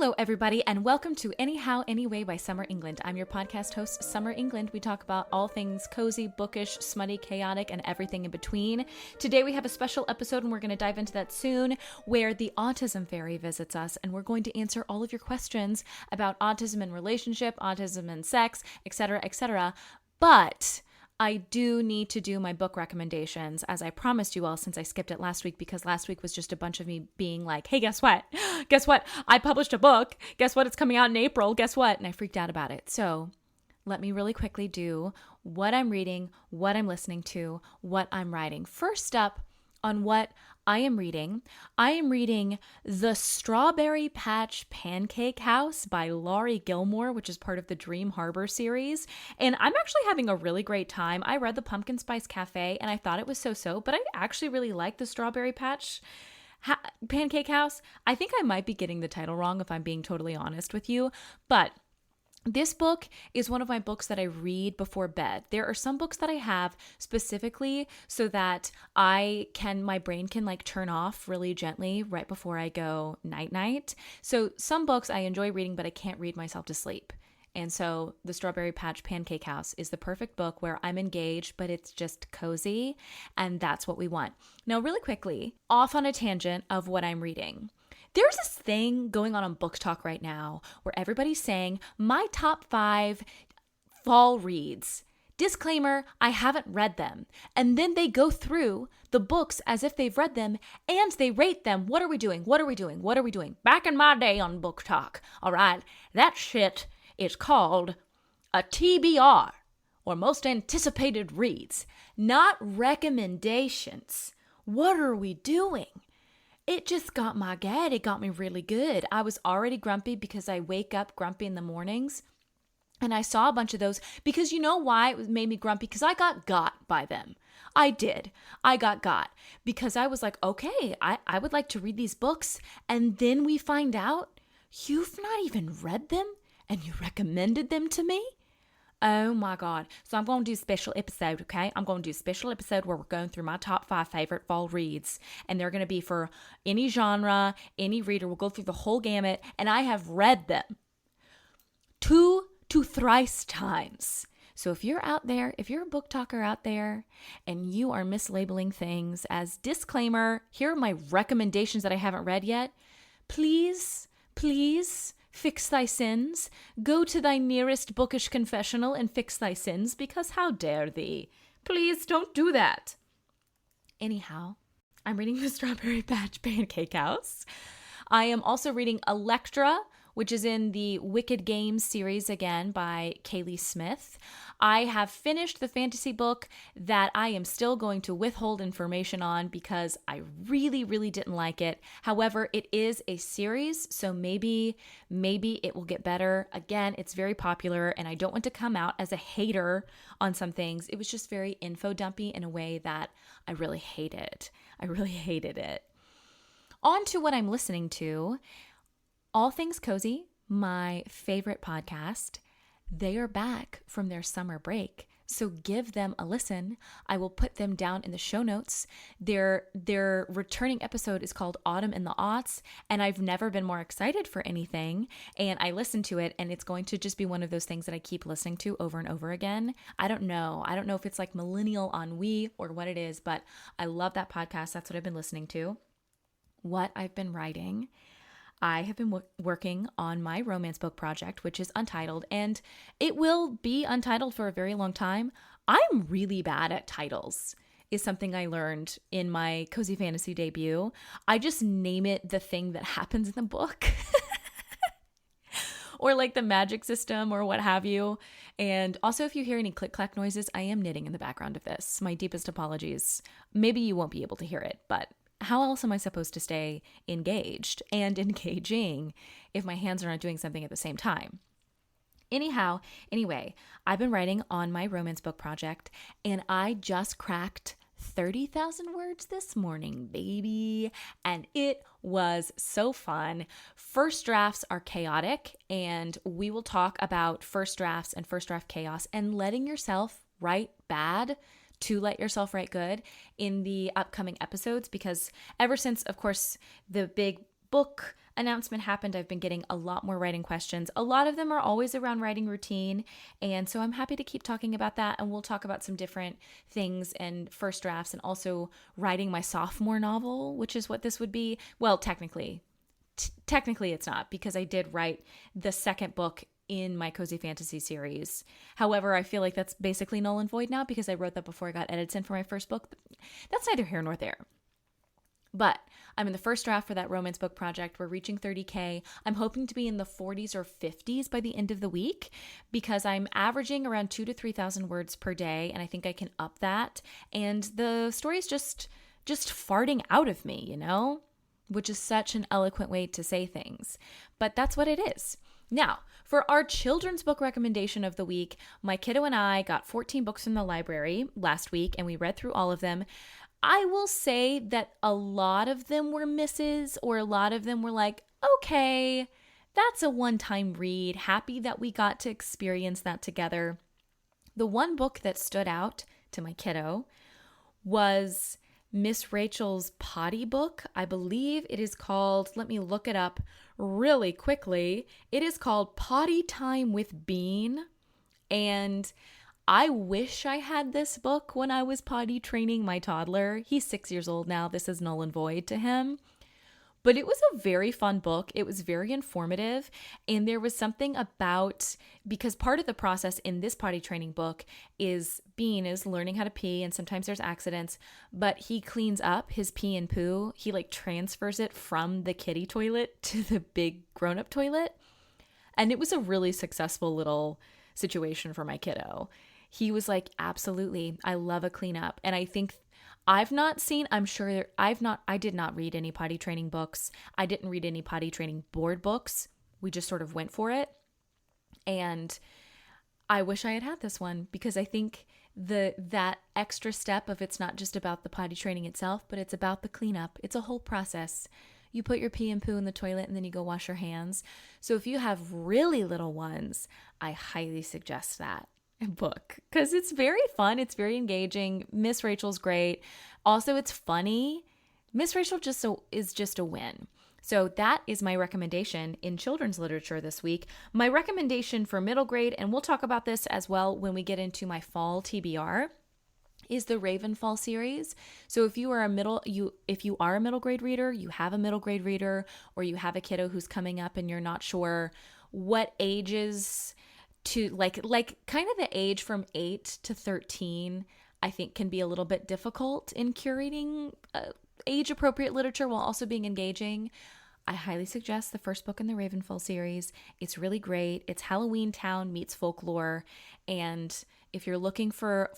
Hello, everybody, and welcome to Anyhow, Anyway by Summer England. I'm your podcast host, Summer England. We talk about all things cozy, bookish, smutty, chaotic, and everything in between. Today we have a special episode, and we're going to dive into that soon, where the Autism Fairy visits us, and we're going to answer all of your questions about autism and relationship, autism and sex, etc., etc. But I do need to do my book recommendations, as I promised you all, since I skipped it last week, because last week was just a bunch of me being like, hey, guess what? Guess what? I published a book. Guess what? It's coming out in April. Guess what? And I freaked out about it. So let me really quickly do what I'm reading, what I'm listening to, what I'm writing. First up, on what I am reading The Strawberry Patch Pancake House by Laurie Gilmore, which is part of the Dream Harbor series. And I'm actually having a really great time. I read The Pumpkin Spice Cafe and I thought it was so-so, but I actually really like The Strawberry Patch Pancake House. I think I might be getting the title wrong if I'm being totally honest with you, but this book is one of my books that I read before bed. There are some books that I have specifically so that my brain can like turn off really gently right before I go night-night. So some books I enjoy reading, but I can't read myself to sleep. And so The Strawberry Patch Pancake House is the perfect book where I'm engaged, but it's just cozy, and that's what we want. Now, really quickly, off on a tangent of what I'm reading. There's this thing going on Book Talk right now where everybody's saying my top 5 fall reads. Disclaimer, I haven't read them. And then they go through the books as if they've read them and they rate them. What are we doing? What are we doing? What are we doing? Back in my day on Book Talk, all right, that shit is called a TBR, or most anticipated reads, not recommendations. What are we doing? It just got my gad. It got me really good. I was already grumpy because I wake up grumpy in the mornings. And I saw a bunch of those because you know why it made me grumpy? Because I got by them. I did. I got because I was like, okay, I would like to read these books. And then we find out you've not even read them and you recommended them to me. Oh my God. So I'm going to do a special episode, okay? I'm going to do a special episode where we're going through my top 5 favorite fall reads. And they're going to be for any genre, any reader. We'll go through the whole gamut. And I have read them 2 to thrice times. So if you're out there, if you're a book talker out there and you are mislabeling things as disclaimer, here are my recommendations that I haven't read yet. Please fix thy sins. Go to thy nearest bookish confessional and fix thy sins, because how dare thee? Please don't do that. Anyhow, I'm reading The Strawberry Patch Pancake House. I am also reading Electra, which is in the Wicked Games series again by Kaylee Smith. I have finished the fantasy book that I am still going to withhold information on because I really didn't like it. However, it is a series, so maybe it will get better. Again, it's very popular, and I don't want to come out as a hater on some things. It was just very info dumpy in a way that I really hated. I really hated it. On to what I'm listening to. All Things Cozy, my favorite podcast, they are back from their summer break, so give them a listen. I will put them down in the show notes. Their returning episode is called Autumn in the Aughts, and I've never been more excited for anything, and I listened to it, and it's going to just be one of those things that I keep listening to over and over again. I don't know if it's like millennial ennui or what it is, but I love that podcast. That's what I've been listening to. What I've been writing. I have been working on my romance book project, which is untitled, and it will be untitled for a very long time. I'm really bad at titles, is something I learned in my cozy fantasy debut. I just name it the thing that happens in the book. Or like the magic system or what have you. And also, if you hear any click-clack noises, I am knitting in the background of this. My deepest apologies. Maybe you won't be able to hear it, but how else am I supposed to stay engaged and engaging if my hands are not doing something at the same time? Anyway, I've been writing on my romance book project, and I just cracked 30,000 words this morning, baby. And it was so fun. First drafts are chaotic, and we will talk about first drafts and first draft chaos and letting yourself write bad to let yourself write good in the upcoming episodes, because ever since, of course, the big book announcement happened, I've been getting a lot more writing questions. A lot of them are always around writing routine. And so I'm happy to keep talking about that. And we'll talk about some different things and first drafts and also writing my sophomore novel, which is what this would be. Well, technically it's not, because I did write the second book in my Cozy Fantasy series. However, I feel like that's basically null and void now because I wrote that before I got edits in for my first book. That's neither here nor there. But I'm in the first draft for that romance book project. We're reaching 30K. I'm hoping to be in the 40s or 50s by the end of the week because I'm averaging around 2,000 to 3,000 words per day, and I think I can up that. And the story's just farting out of me, you know, which is such an eloquent way to say things. But that's what it is. Now, for our children's book recommendation of the week, my kiddo and I got 14 books from the library last week, and we read through all of them. I will say that a lot of them were misses, or a lot of them were like, okay, that's a one-time read. Happy that we got to experience that together. The one book that stood out to my kiddo was Miss Rachel's potty book. I believe it is called, let me look it up really quickly. It is called Potty Time with Bean. And I wish I had this book when I was potty training my toddler. He's 6 years old now. This is null and void to him. But it was a very fun book. It was very informative. And there was something about, because part of the process in this potty training book is Bean is learning how to pee, and sometimes there's accidents, but he cleans up his pee and poo. He like transfers it from the kiddie toilet to the big grown-up toilet. And it was a really successful little situation for my kiddo. He was like, absolutely, I love a cleanup. And I think I did not read any potty training books. I didn't read any potty training board books. We just sort of went for it. And I wish I had had this one because I think that extra step of it's not just about the potty training itself, but it's about the cleanup. It's a whole process. You put your pee and poo in the toilet and then you go wash your hands. So if you have really little ones, I highly suggest that book because it's very fun. It's very engaging. Miss Rachel's great. Also, it's funny. Miss Rachel is just a win. So that is my recommendation in children's literature this week. My recommendation for middle grade, and we'll talk about this as well when we get into my fall TBR, is the Ravenfall series. So if you are a middle grade reader, you have a middle grade reader, or you have a kiddo who's coming up and you're not sure what ages to like kind of the age from 8 to 13, I think can be a little bit difficult in curating age appropriate literature while also being engaging. I highly suggest the first book in the Ravenfall series. It's really great. It's Halloween Town meets folklore. And if you're looking for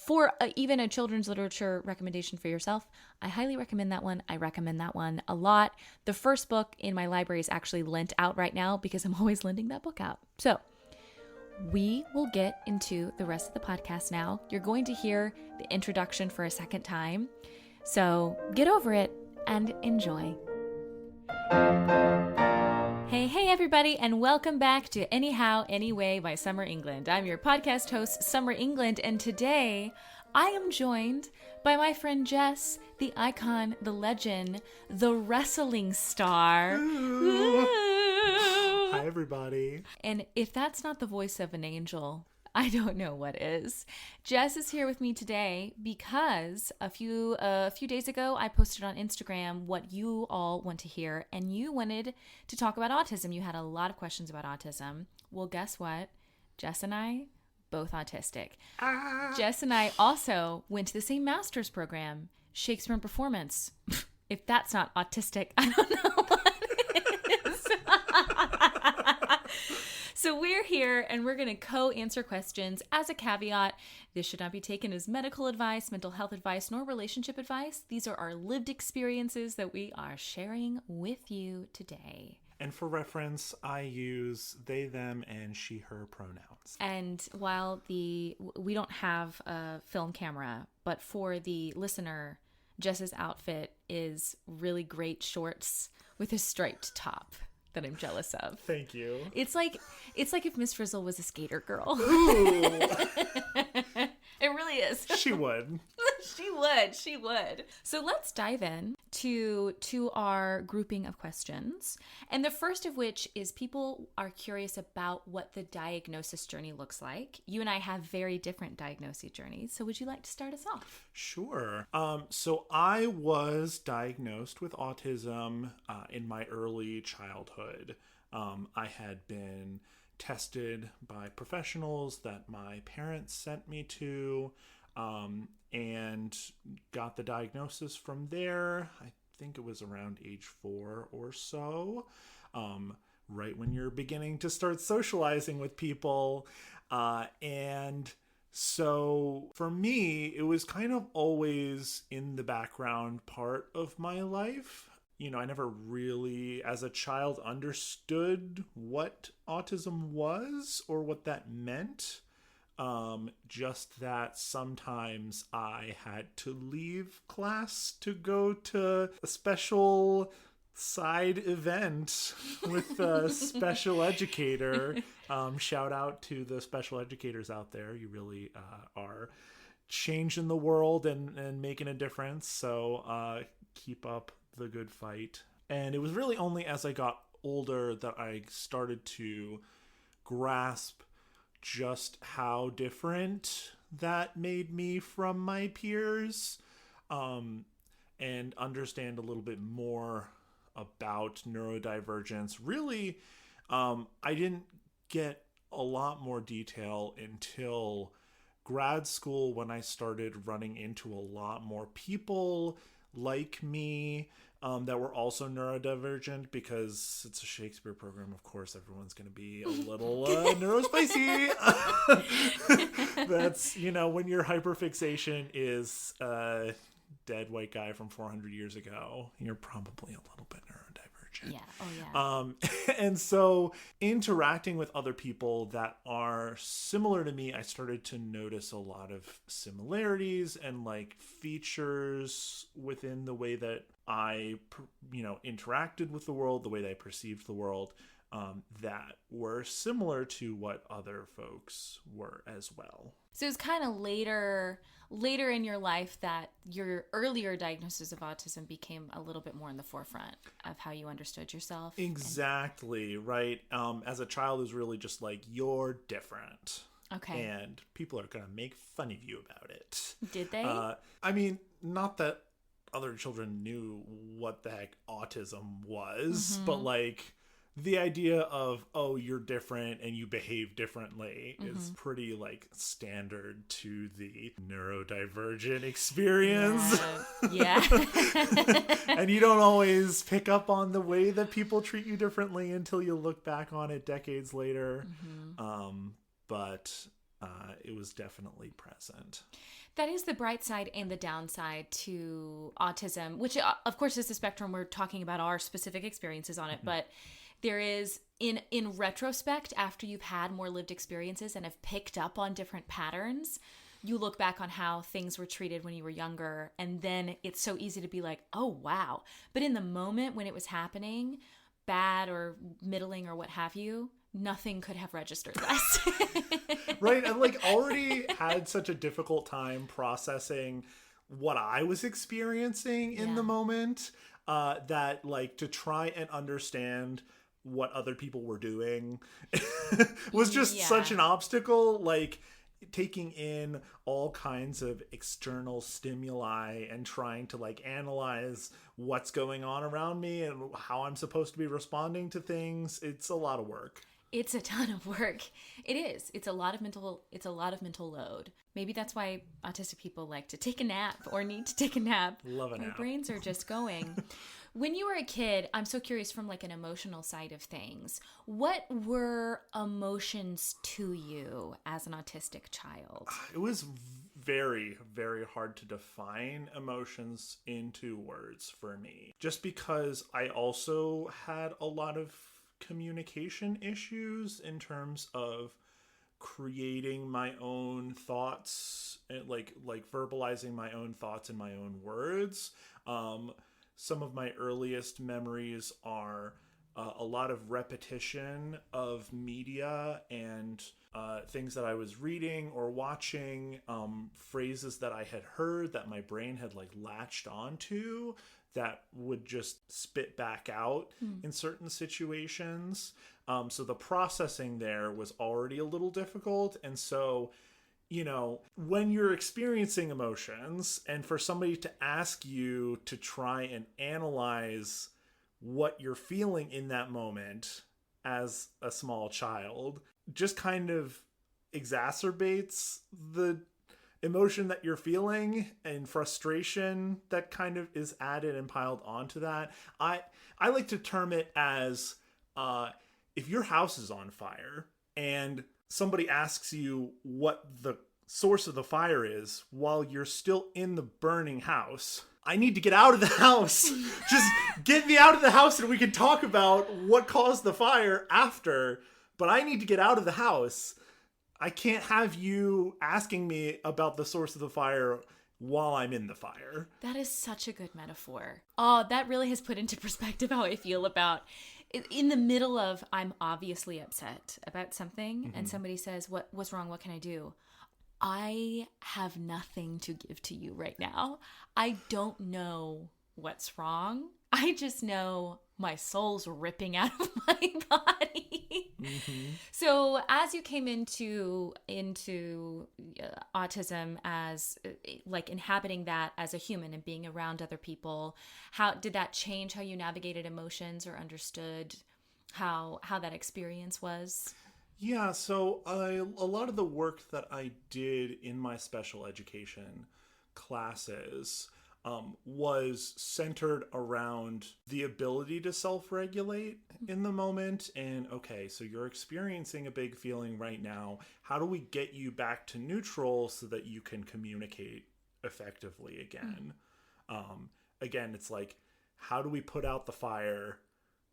even a children's literature recommendation for yourself, I highly recommend that one. I recommend that one a lot. The first book in my library is actually lent out right now because I'm always lending that book out. So we will get into the rest of the podcast now. You're going to hear the introduction for a second time. So get over it and enjoy. Hey everybody, and welcome back to Anyhow, Anyway by Summer England. I'm your podcast host, Summer England, and today I am joined by my friend Jess, the icon, the legend, the wrestling star. Ooh. Hi everybody. And if that's not the voice of an angel, I don't know what is. Jess is here with me today because a few days ago I posted on Instagram what you all want to hear, and you wanted to talk about autism. You had a lot of questions about autism. Well, guess what? Jess and I, both autistic. Jess and I also went to the same master's program, Shakespeare and Performance. If that's not autistic, I don't know what is. So we're here and we're going to co-answer questions. As a caveat, this should not be taken as medical advice, mental health advice, nor relationship advice. These are our lived experiences that we are sharing with you today. And for reference, I use they, them, and she, her pronouns. And while we don't have a film camera, but for the listener, Jess's outfit is really great shorts with a striped top that I'm jealous of. Thank you. It's like if Miss Frizzle was a skater girl. Ooh. It really is. She would. She would. So let's dive in to our grouping of questions. And the first of which is people are curious about what the diagnosis journey looks like. You and I have very different diagnosis journeys. So would you like to start us off? Sure. So I was diagnosed with autism in my early childhood. I had been tested by professionals that my parents sent me to, and got the diagnosis from there. I think it was around age 4 or so, right when you're beginning to start socializing with people. And so for me, it was kind of always in the background part of my life. I never really, as a child, understood what autism was or what that meant. Just that sometimes I had to leave class to go to a special side event with a special educator. Shout out to the special educators out there. You really are changing the world and making a difference. So keep up the good fight. And it was really only as I got older that I started to grasp just how different that made me from my peers, and understand a little bit more about neurodivergence. Really, I didn't get a lot more detail until grad school, when I started running into a lot more people like me, that were also neurodivergent, because it's a Shakespeare program. Of course, everyone's going to be a little neurospicy. That's, when your hyperfixation is a dead white guy from 400 years ago, you're probably a little bit neurodivergent. Yeah. Oh, yeah. And so interacting with other people that are similar to me, I started to notice a lot of similarities and features within the way that I, interacted with the world, the way that I perceived the world, that were similar to what other folks were as well. So it's kind of later in your life that your earlier diagnosis of autism became a little bit more in the forefront of how you understood yourself. Exactly, right. As a child, it was really just you're different. Okay. And people are going to make fun of you about it. Did they? I mean, not that other children knew what the heck autism was, but the idea of, oh, you're different and you behave differently is pretty standard to the neurodivergent experience. Yeah. And you don't always pick up on the way that people treat you differently until you look back on it decades later. But it was definitely present. That is the bright side and the downside to autism, which of course is the spectrum. We're talking about our specific experiences on it, but there is, in retrospect, after you've had more lived experiences and have picked up on different patterns, you look back on how things were treated when you were younger, and then it's so easy to be like, oh, wow. But in the moment when it was happening, bad or middling or what have you, nothing could have registered less. Right. And already had such a difficult time processing what I was experiencing in the moment, that to try and understand what other people were doing was just such an obstacle. Taking in all kinds of external stimuli and trying to analyze what's going on around me and how I'm supposed to be responding to things. It's a lot of work. It's a ton of work. It is. It's a lot of mental load. Maybe that's why autistic people like to take a nap or need to take a nap. Love a nap. Our brains are just going. When you were a kid, I'm so curious from an emotional side of things, what were emotions to you as an autistic child? It was very, very hard to define emotions into words for me, just because I also had a lot of communication issues in terms of creating my own thoughts and verbalizing my own thoughts in my own words. Some of my earliest memories are a lot of repetition of media and things that I was reading or watching, phrases that I had heard that my brain had like latched onto that would just spit back out in certain situations. So the processing there was already a little difficult. And so, you know, when you're experiencing emotions and for somebody to ask you to try and analyze what you're feeling in that moment as a small child just kind of exacerbates the emotion that you're feeling and frustration that kind of is added and piled onto that. I like to term it as if your house is on fire and somebody asks you what the source of the fire is while you're still in the burning house, I need to get out of the house. Just get me out of the house and we can talk about what caused the fire after, but I need to get out of the house. I can't have you asking me about the source of the fire while I'm in the fire. That is such a good metaphor. Oh, that really has put into perspective how I feel about in the middle of I'm obviously upset about something and somebody says, what's wrong? What can I do? I have nothing to give to you right now. I don't know what's wrong. I just know my soul's ripping out of my body. So as you came into autism as like inhabiting that as a human and being around other people, how did that change how you navigated emotions or understood how that experience was? Yeah, so a lot of the work that I did in my special education classes was centered around the ability to self-regulate in the moment. And okay, so you're experiencing a big feeling right now. How do we get you back to neutral so that you can communicate effectively again? Again, it's like, how do we put out the fire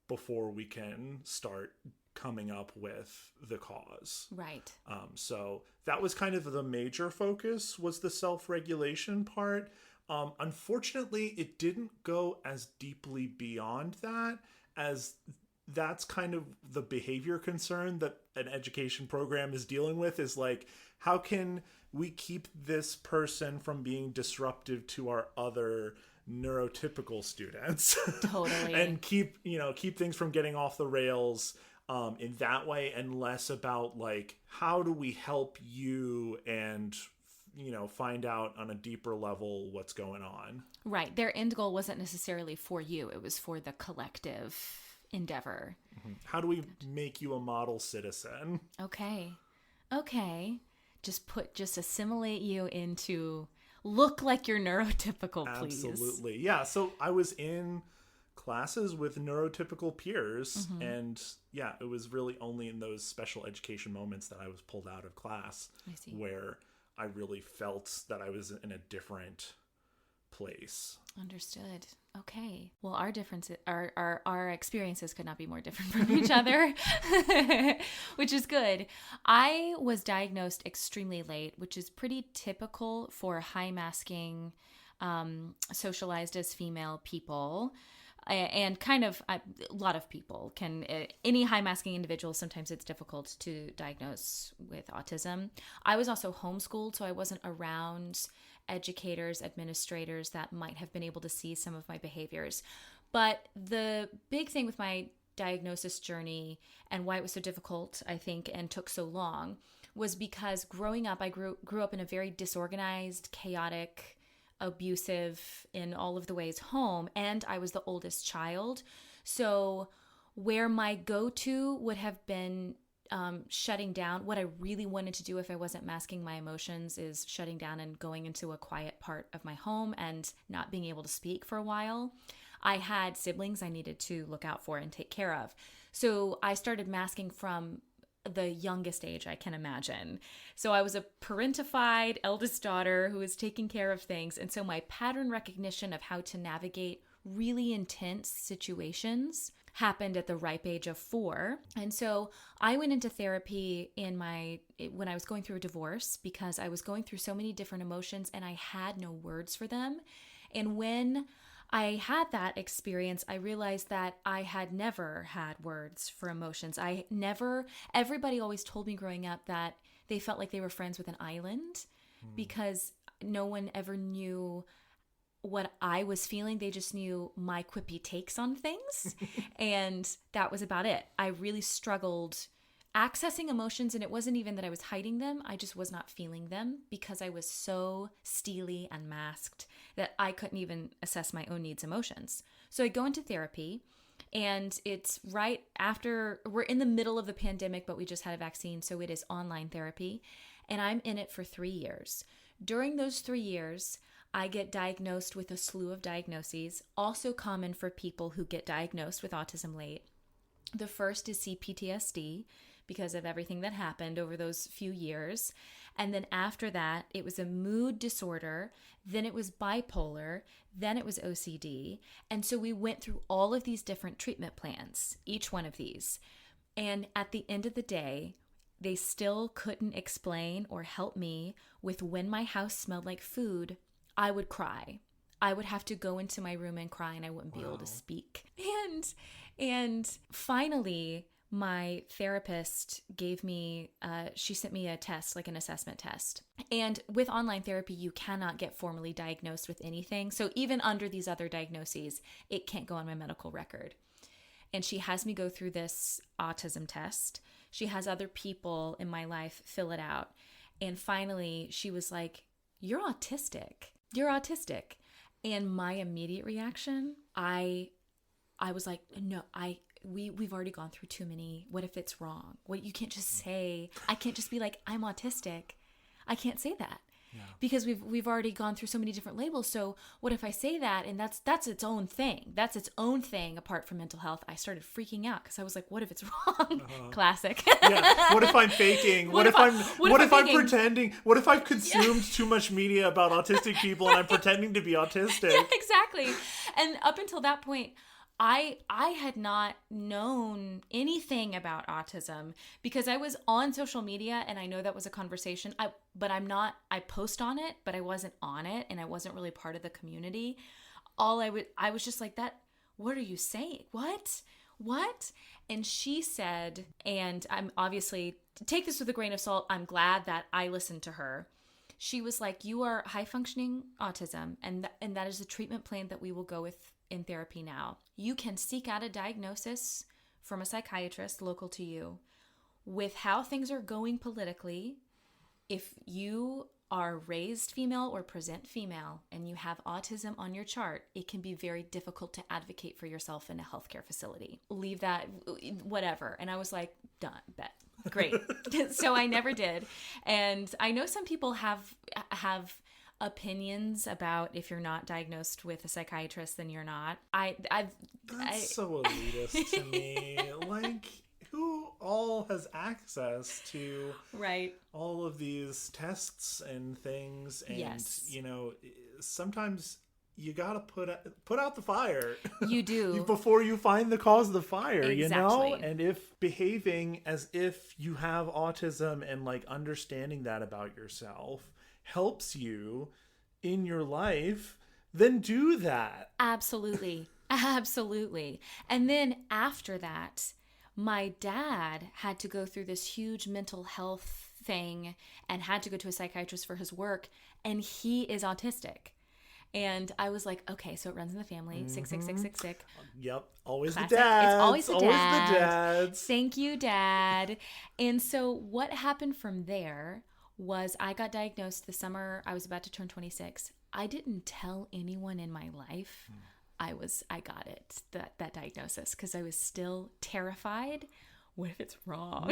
before we can start coming up with the cause? Right. So that was kind of the major focus, was the self-regulation part. Unfortunately, it didn't go as deeply beyond that, as that's kind of the behavior concern that an education program is dealing with, is like, how can we keep this person from being disruptive to our other neurotypical students? Totally. And keep things from getting off the rails in that way, and less about like, how do we help you and find out on a deeper level what's going on. Right. Their end goal wasn't necessarily for you. It was for the collective endeavor. How do we make you a model citizen? Okay. Just assimilate you into, look like you're neurotypical, please. Absolutely. Yeah. So I was in classes with neurotypical peers, and yeah, it was really only in those special education moments that I was pulled out of class where I really felt that I was in a different place. Understood. Okay. Well, our differences, our experiences could not be more different from each other, which is good. I was diagnosed extremely late, which is pretty typical for high masking, socialized as female people. And kind of a lot of people can, any high masking individual, sometimes it's difficult to diagnose with autism. I was also homeschooled, so I wasn't around educators, administrators that might have been able to see some of my behaviors. But the big thing with my diagnosis journey and why it was so difficult, I think, and took so long, was because growing up, I grew up in a very disorganized, chaotic, abusive in all of the ways home, and I was the oldest child. So where my go-to would have been shutting down, what I really wanted to do if I wasn't masking my emotions is shutting down and going into a quiet part of my home and not being able to speak for a while. I had siblings I needed to look out for and take care of. So I started masking from the youngest age I can imagine. So I was a parentified eldest daughter who was taking care of things. And so my pattern recognition of how to navigate really intense situations happened at the ripe age of 4. And so I went into therapy when I was going through a divorce, because I was going through so many different emotions and I had no words for them. And when I had that experience, I realized that I had never had words for emotions. Everybody always told me growing up that they felt like they were friends with an island because no one ever knew what I was feeling. They just knew my quippy takes on things. And that was about it. I really struggled accessing emotions, and it wasn't even that I was hiding them. I just was not feeling them because I was so steely and masked that I couldn't even assess my own needs emotions. So I go into therapy, and it's right after, we're in the middle of the pandemic, but we just had a vaccine. So it is online therapy, and I'm in it for 3 years. During those 3 years, I get diagnosed with a slew of diagnoses, also common for people who get diagnosed with autism late. The first is CPTSD because of everything that happened over those few years. And then after that, it was a mood disorder. Then it was bipolar. Then it was OCD. And so we went through all of these different treatment plans, each one of these. And at the end of the day, they still couldn't explain or help me with when my house smelled like food, I would cry. I would have to go into my room and cry, and I wouldn't be able to speak. And finally, my therapist gave me, she sent me a test, like an assessment test. And with online therapy, you cannot get formally diagnosed with anything. So even under these other diagnoses, it can't go on my medical record. And she has me go through this autism test. She has other people in my life fill it out. And finally, she was like, "You're autistic. You're autistic." And my immediate reaction, I was like, no, we've already gone through too many. What if it's wrong? What, you can't just say, I can't just be like, I'm autistic. I can't say that. Yeah. Because we've already gone through so many different labels. So what if I say that? And that's its own thing. That's its own thing apart from mental health. I started freaking out because I was like, what if it's wrong? Classic. Yeah. What if I'm faking? What if I'm pretending? What if I've consumed too much media about autistic people and I'm pretending to be autistic? Yeah, exactly. And up until that point, I had not known anything about autism because I was on social media, and I know that was a conversation. I post on it, but I wasn't on it, and I wasn't really part of the community. I was just like, that, what are you saying? What? And she said, and I'm obviously, take this with a grain of salt, I'm glad that I listened to her. She was like, you are high functioning autism, and that is the treatment plan that we will go with in therapy now. You can seek out a diagnosis from a psychiatrist local to you. With how things are going politically, if you are raised female or present female and you have autism on your chart, it can be very difficult to advocate for yourself in a healthcare facility. Leave that, whatever. And I was like, done, bet. Great. So I never did. And I know some people have opinions about if you're not diagnosed with a psychiatrist, then you're not. That's so elitist to me. Like, who all has access to all of these tests and things? And yes. Sometimes you gotta put out the fire. You do. Before you find the cause of the fire, exactly. And if behaving as if you have autism and like understanding that about yourself helps you in your life, then do that. Absolutely. And then after that, my dad had to go through this huge mental health thing and had to go to a psychiatrist for his work, and he is autistic. And I was like, okay, so it runs in the family. Sick. Yep. Always classic. The dads. It's always the dad. Dads. Thank you, Dad. And so what happened from there was I got diagnosed the summer I was about to turn 26. I didn't tell anyone in my life I got it, that diagnosis, because I was still terrified. What if it's wrong?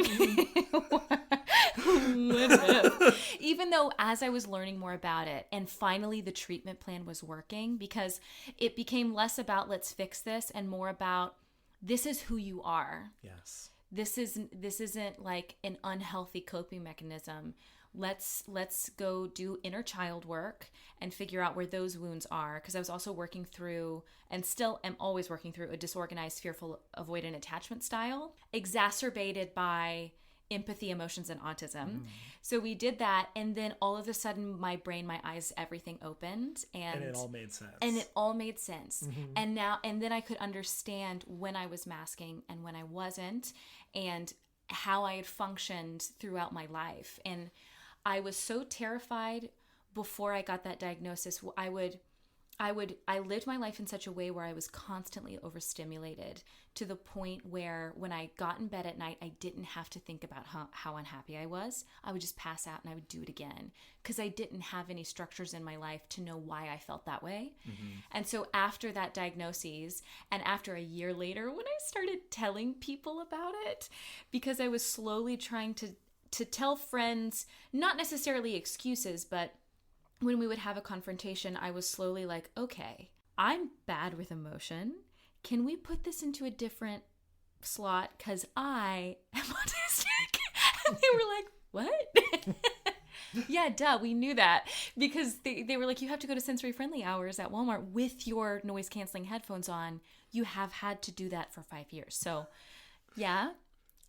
Even though as I was learning more about it, and finally the treatment plan was working, because it became less about let's fix this and more about this is who you are. Yes. This isn't like an unhealthy coping mechanism. Let's go do inner child work and figure out where those wounds are. Because I was also working through, and still am always working through, a disorganized, fearful, avoidant attachment style, exacerbated by empathy, emotions, and autism. So we did that, and then all of a sudden my brain, my eyes, everything opened, and it all made sense. And then I could understand when I was masking and when I wasn't, and how I had functioned throughout my life. And I was so terrified before I got that diagnosis. I lived my life in such a way where I was constantly overstimulated, to the point where when I got in bed at night, I didn't have to think about how unhappy I was. I would just pass out and I would do it again, because I didn't have any structures in my life to know why I felt that way. And so after that diagnosis, and after a year later, when I started telling people about it, because I was slowly trying to tell friends, not necessarily excuses, but when we would have a confrontation, I was slowly like, okay, I'm bad with emotion. Can we put this into a different slot? Because I am autistic. And they were like, what? Yeah, duh, we knew that. Because they were like, you have to go to sensory friendly hours at Walmart with your noise canceling headphones on. You have had to do that for 5 years. So, yeah.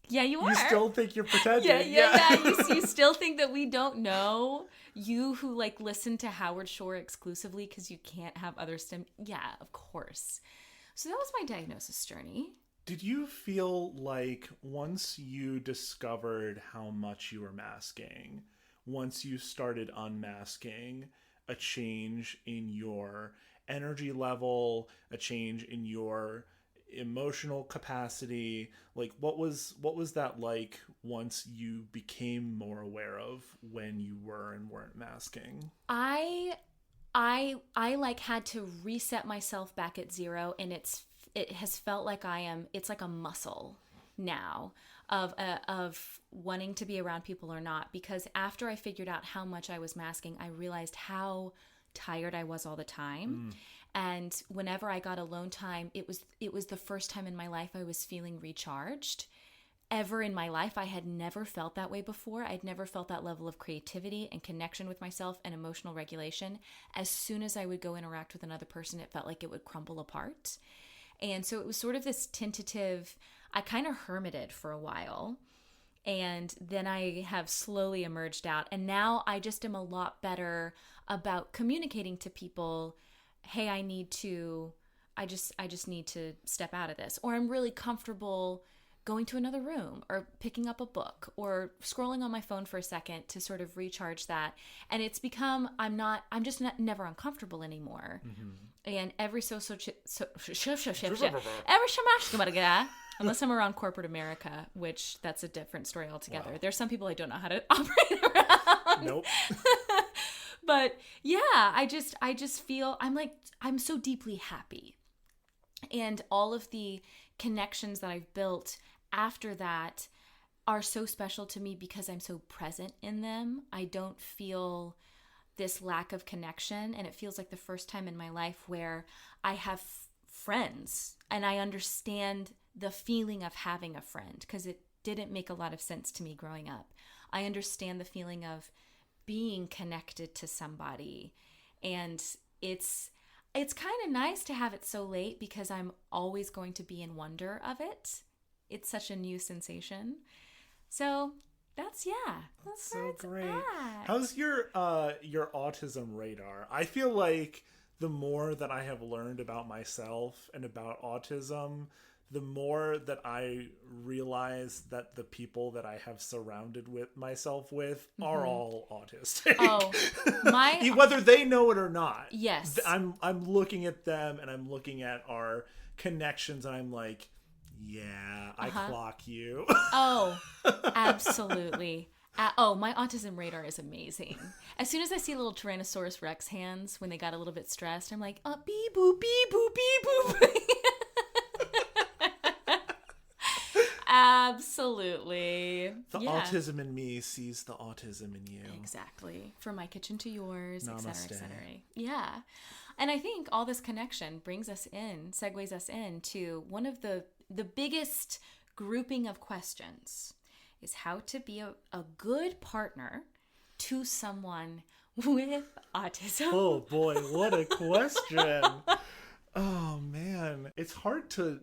Yeah, you are. You still think you're pretending. Yeah. You still think that we don't know? You who like listen to Howard Shore exclusively because you can't have other Yeah, of course. So that was my diagnosis journey. Did you feel like once you discovered how much you were masking, once you started unmasking, a change in your energy level, a change in your emotional capacity? Like what was that like once you became more aware of when you were and weren't masking? I like had to reset myself back at zero, and it has felt like it's like a muscle now of wanting to be around people or not, because after I figured out how much I was masking, I realized how tired I was all the time. And whenever I got alone time, it was the first time in my life I was feeling recharged. Ever in my life, I had never felt that way before. I'd never felt that level of creativity and connection with myself and emotional regulation. As soon as I would go interact with another person, it felt like it would crumble apart. And so it was sort of this tentative, I kind of hermited for a while. And then I have slowly emerged out. And now I just am a lot better about communicating to people, hey, I just need to step out of this. Or I'm really comfortable going to another room or picking up a book or scrolling on my phone for a second to sort of recharge that. And it's become, I'm just never uncomfortable anymore. And every unless I'm around corporate America, which that's a different story altogether. Wow. There's some people I don't know how to operate around. Nope. But yeah, I just feel I'm so deeply happy. And all of the connections that I've built after that are so special to me because I'm so present in them. I don't feel this lack of connection, and it feels like the first time in my life where I have friends and I understand the feeling of having a friend, because it didn't make a lot of sense to me growing up. I understand the feeling of being connected to somebody, and it's kind of nice to have it so late because I'm always going to be in wonder of it. It's such a new sensation. So that's so great. How's your autism radar? I feel like the more that I have learned about myself and about autism, the more that I realize that the people that I have surrounded with myself with are all autistic. Oh, whether they know it or not. Yes. I'm looking at them and I'm looking at our connections and I'm like, yeah, I clock you. Oh, absolutely. My autism radar is amazing. As soon as I see little Tyrannosaurus Rex hands when they got a little bit stressed, I'm like, beep boop, beep boop, beep boop. Absolutely. The autism in me sees the autism in you. Exactly. From my kitchen to yours, Namaste. et cetera, et cetera. Yeah. And I think all this connection segues us into one of the biggest grouping of questions is how to be a good partner to someone with autism. Oh boy, what a question. Oh man, it's hard to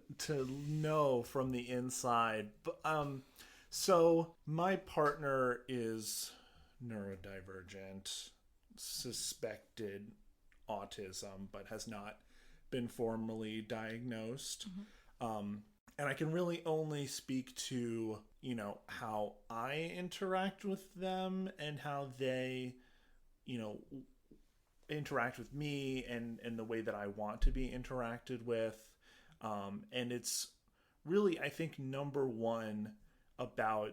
know from the inside. But So my partner is neurodivergent, suspected autism, but has not been formally diagnosed. And I can really only speak to, how I interact with them and how they, interact with me and the way that I want to be interacted with. And it's really, I think, number one about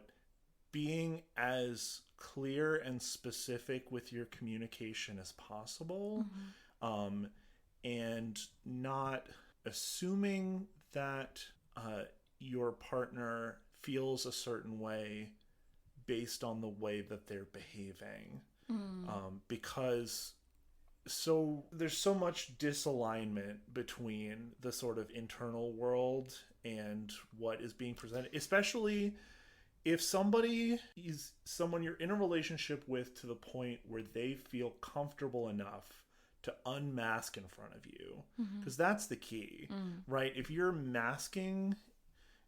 being as clear and specific with your communication as possible. And not assuming that your partner feels a certain way based on the way that they're behaving. Because there's so much disalignment between the sort of internal world and what is being presented, especially if somebody is someone you're in a relationship with to the point where they feel comfortable enough to unmask in front of you, because that's the key, right? If you're masking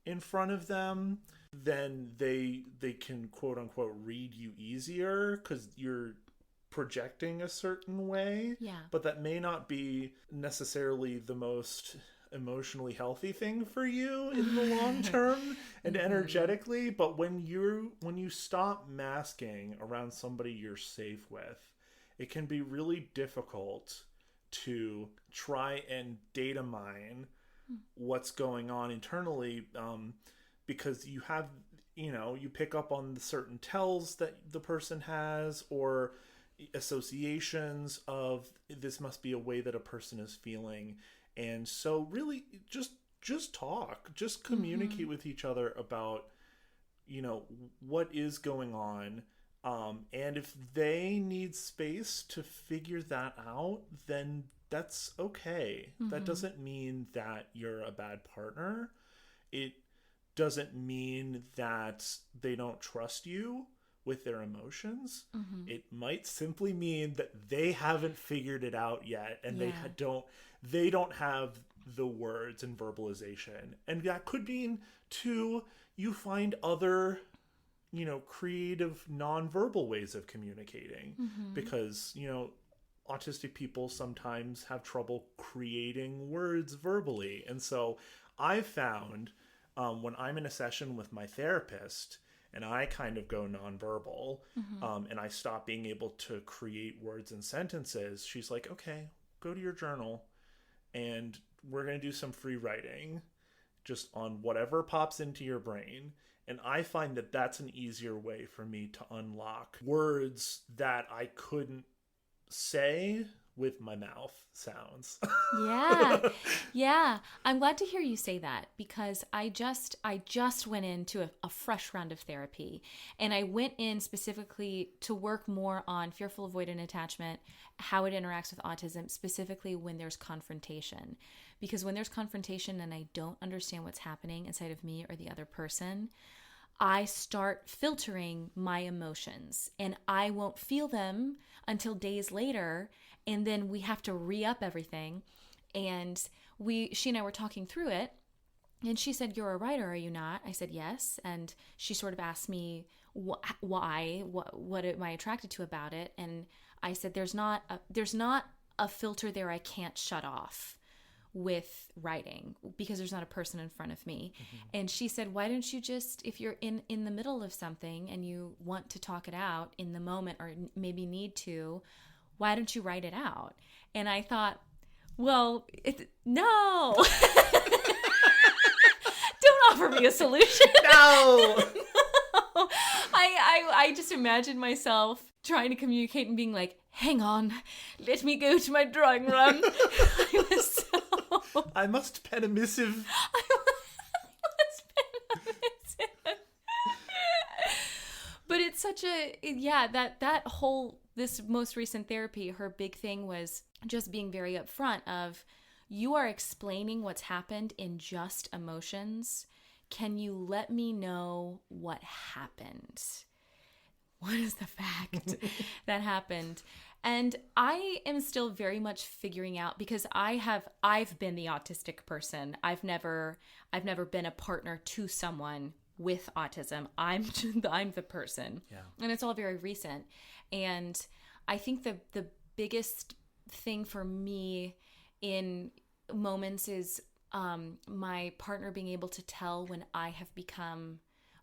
in front of them, then they can quote unquote read you easier because you're projecting a certain way. But that may not be necessarily the most emotionally healthy thing for you in the long term and energetically. But when you stop masking around somebody you're safe with, it can be really difficult to try and data mine what's going on internally, because you have, you pick up on the certain tells that the person has or associations of this must be a way that a person is feeling. And so really just talk, just communicate with each other about, what is going on. And if they need space to figure that out, then that's okay. That doesn't mean that you're a bad partner. It doesn't mean that they don't trust you with their emotions. It might simply mean that they haven't figured it out yet, and they don't have the words and verbalization. And that could mean too, you find other creative nonverbal ways of communicating, because autistic people sometimes have trouble creating words verbally. And so I've found when I'm in a session with my therapist and I kind of go nonverbal, and I stop being able to create words and sentences, she's like, okay, go to your journal and we're going to do some free writing just on whatever pops into your brain. And I find that that's an easier way for me to unlock words that I couldn't say with my mouth sounds. Yeah. I'm glad to hear you say that, because I just went into a fresh round of therapy, and I went in specifically to work more on fearful avoidant attachment, how it interacts with autism, specifically when there's confrontation. Because when there's confrontation and I don't understand what's happening inside of me or the other person, I start filtering my emotions, and I won't feel them until days later. And then we have to re-up everything. And she and I were talking through it, and she said, "You're a writer, are you not?" I said, "Yes." And she sort of asked me why, what am I attracted to about it? And I said, there's not a filter there I can't shut off with writing, because there's not a person in front of me. And she said, why don't you just, if you're in the middle of something and you want to talk it out in the moment, or maybe need to, why don't you write it out? And I thought, well, no. Don't offer me a solution. No. No. I just imagined myself trying to communicate and being like, hang on, let me go to my drawing room. I must pen a missive. But it's such this most recent therapy, her big thing was just being very upfront of, you are explaining what's happened in just emotions. Can you let me know what happened? What is the fact that happened? And I am still very much figuring out, because I've been the autistic person. I've never been a partner to someone with autism. I'm the person. Yeah. And it's all very recent. And I think the biggest thing for me in moments is my partner being able to tell when I have become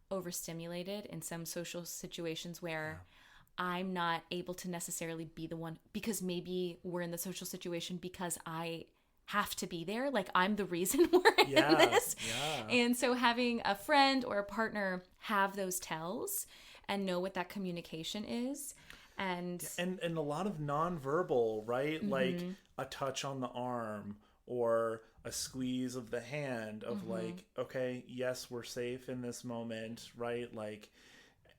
overstimulated in some social situations where I'm not able to necessarily be the one, because maybe we're in the social situation because I have to be there. Like, I'm the reason we're in this. Yeah. And so having a friend or a partner have those tells and know what that communication is. And a lot of nonverbal, right? Like a touch on the arm or a squeeze of the hand of like, okay, yes, we're safe in this moment, right? Like,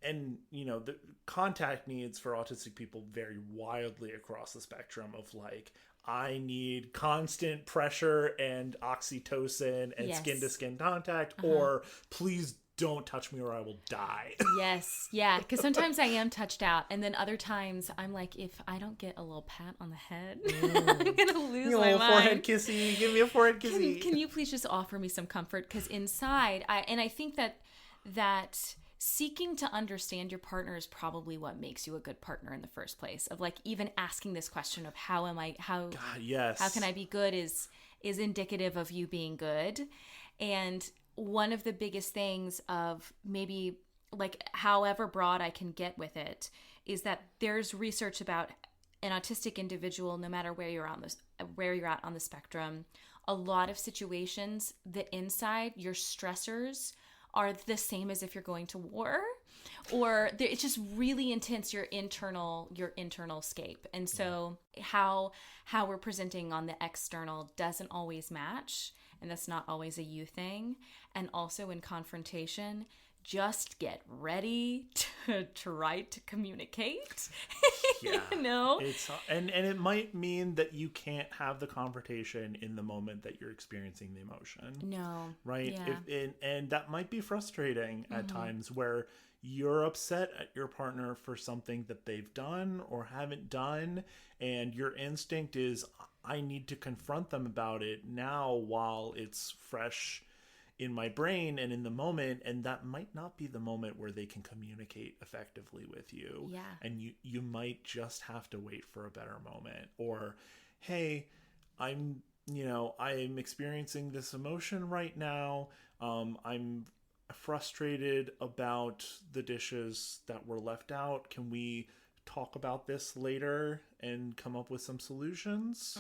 and the contact needs for autistic people vary wildly across the spectrum of like, I need constant pressure and oxytocin and skin to skin contact, or please don't touch me or I will die. Yes. Yeah. Because sometimes I am touched out. And then other times I'm like, if I don't get a little pat on the head, I'm going to lose my mind. Forehead kissy. Give me a forehead kissy. Can you please just offer me some comfort? Because inside, I think that seeking to understand your partner is probably what makes you a good partner in the first place. Of like, even asking this question of how can I be good is indicative of you being good. And one of the biggest things of maybe like however broad I can get with it is that there's research about an autistic individual, no matter where you're at on the spectrum, a lot of situations, the inside, your stressors are the same as if you're going to war, or it's just really intense, your internal scape. And so how we're presenting on the external doesn't always match. And that's not always a you thing. And also in confrontation, just get ready to try to communicate. Yeah. It's and it might mean that you can't have the confrontation in the moment that you're experiencing the emotion. No. Right? Yeah. And that might be frustrating at times where you're upset at your partner for something that they've done or haven't done, and your instinct is, I need to confront them about it now while it's fresh in my brain and in the moment, and that might not be the moment where they can communicate effectively with you. Yeah. And you might just have to wait for a better moment. Or, hey, I'm experiencing this emotion right now. I'm frustrated about the dishes that were left out. Can we talk about this later and come up with some solutions?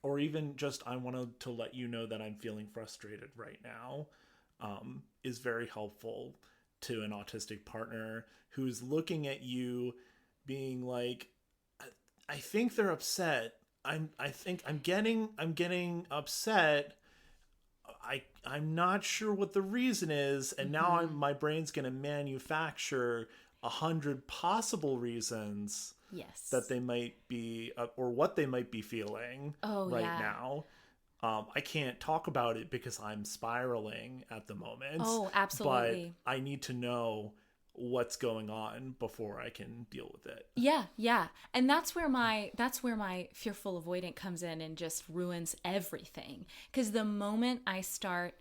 Or even just, I wanted to let you know that I'm feeling frustrated right now, is very helpful to an autistic partner who's looking at you being like, I think they're upset. I'm getting upset. I'm not sure what the reason is, and now my brain's going to manufacture 100 possible reasons that they might be, or what they might be feeling now. I can't talk about it because I'm spiraling at the moment. Oh, absolutely. But I need to know what's going on before I can deal with it. Yeah. And that's where my fearful avoidant comes in and just ruins everything. Because the moment I start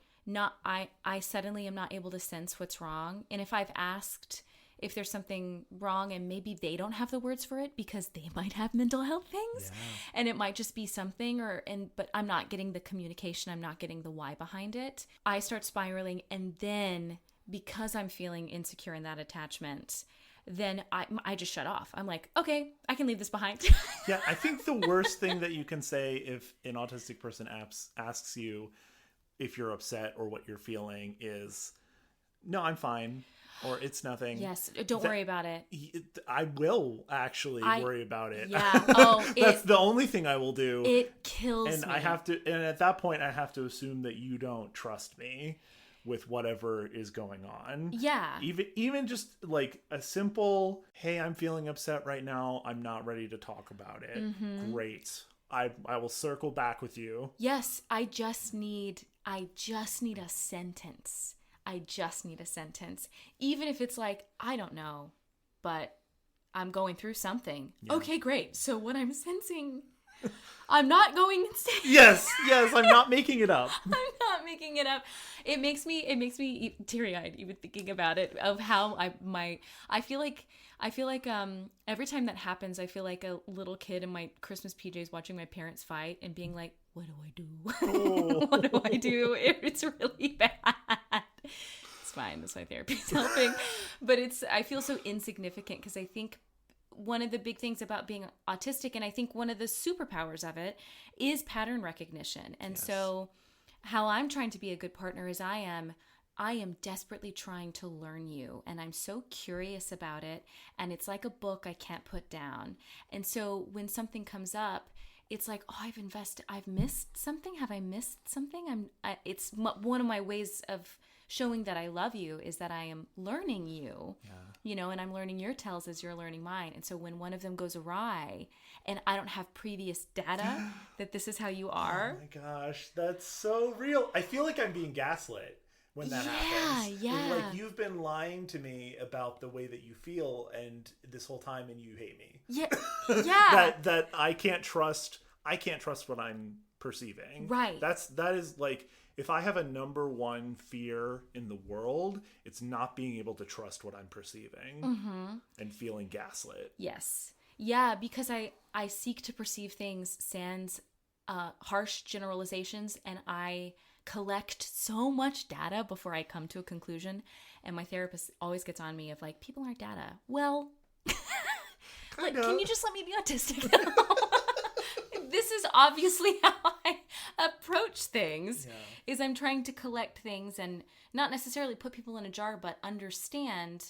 I suddenly am not able to sense what's wrong. And if I've asked if there's something wrong and maybe they don't have the words for it because they might have mental health things, and it might just be something, but I'm not getting the communication, I'm not getting the why behind it, I start spiraling. And then because I'm feeling insecure in that attachment, then I just shut off. I'm like, okay, I can leave this behind. Yeah, I think the worst thing that you can say if an autistic person asks you if you're upset or what you're feeling is, no, I'm fine. Or it's nothing. Yes, don't worry about it. I will actually worry about it. Yeah. That's the only thing I will do. It kills me. And at that point, I have to assume that you don't trust me with whatever is going on. Yeah. Even just like a simple, hey, I'm feeling upset right now. I'm not ready to talk about it. Mm-hmm. Great. I will circle back with you. Yes. I just need a sentence. I just need a sentence. Even if it's like, I don't know, but I'm going through something. Yeah. Okay, great. So what I'm sensing I'm not going insane. Yes, I'm not making it up. I'm not making it up. It makes me teary-eyed even thinking about it, of how I feel like every time that happens, I feel like a little kid in my Christmas PJs watching my parents fight and being like, what do I do? Oh. What do I do? It's really bad. It's fine. That's why therapy's helping. But I feel so insignificant, because I think one of the big things about being autistic, and I think one of the superpowers of it, is pattern recognition. And so how I'm trying to be a good partner is I am desperately trying to learn you, and I'm so curious about it, and it's like a book I can't put down. And so when something comes up, it's like, oh, I've missed something. Have I missed something? It's one of my ways of showing that I love you is that I am learning you, and I'm learning your tells as you're learning mine. And so when one of them goes awry and I don't have previous data that this is how you are. Oh my gosh, that's so real. I feel like I'm being gaslit when that happens. Yeah. It's like, you've been lying to me about the way that you feel and this whole time, and you hate me. Yeah. Yeah. that I can't trust what I'm perceiving. Right. That is like, if I have a number one fear in the world, it's not being able to trust what I'm perceiving and feeling gaslit. Yes. Yeah, because I seek to perceive things sans harsh generalizations, and I collect so much data before I come to a conclusion. And my therapist always gets on me of like, people aren't data. Well, like, can you just let me be autistic? This is obviously how I approach things, is I'm trying to collect things and not necessarily put people in a jar, but understand,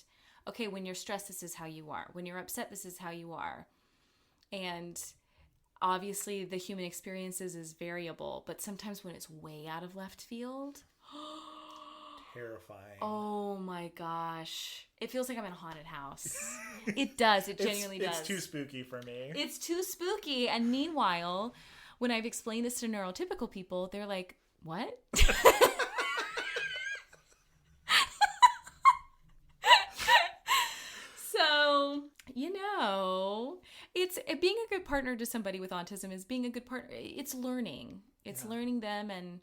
okay, when you're stressed, this is how you are. When you're upset, this is how you are. And obviously the human experiences is variable, but sometimes when it's way out of left field, terrifying. Oh my gosh. It feels like I'm in a haunted house. It does. It genuinely does. It's too spooky for me. It's too spooky. And meanwhile, when I've explained this to neurotypical people, they're like, what? So, it's being a good partner to somebody with autism is being a good partner. It's learning. It's learning them and,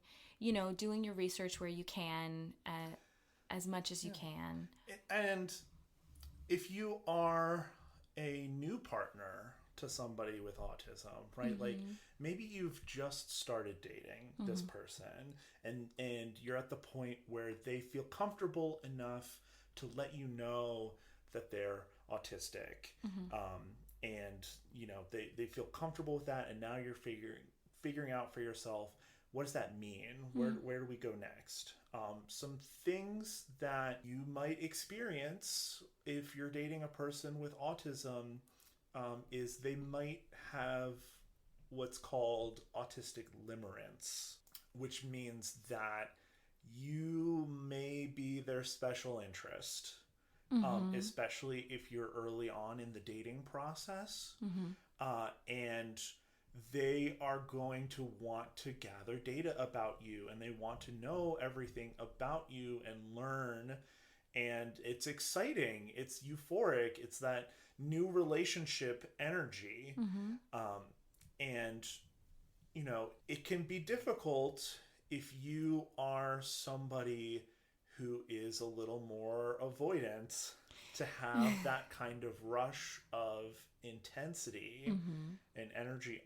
doing your research where you can, as much as you can. And if you are a new partner to somebody with autism, right? Like, maybe you've just started dating this person and you're at the point where they feel comfortable enough to let you know that they're autistic. And, they feel comfortable with that. And now you're figuring out for yourself, what does that mean? Where do we go next? Some things that you might experience if you're dating a person with autism is they might have what's called autistic limerence, which means that you may be their special interest, especially if you're early on in the dating process. And they are going to want to gather data about you, and they want to know everything about you and learn. And it's exciting. It's euphoric. It's that new relationship energy. And, it can be difficult if you are somebody who is a little more avoidant to have that kind of rush of intensity and energy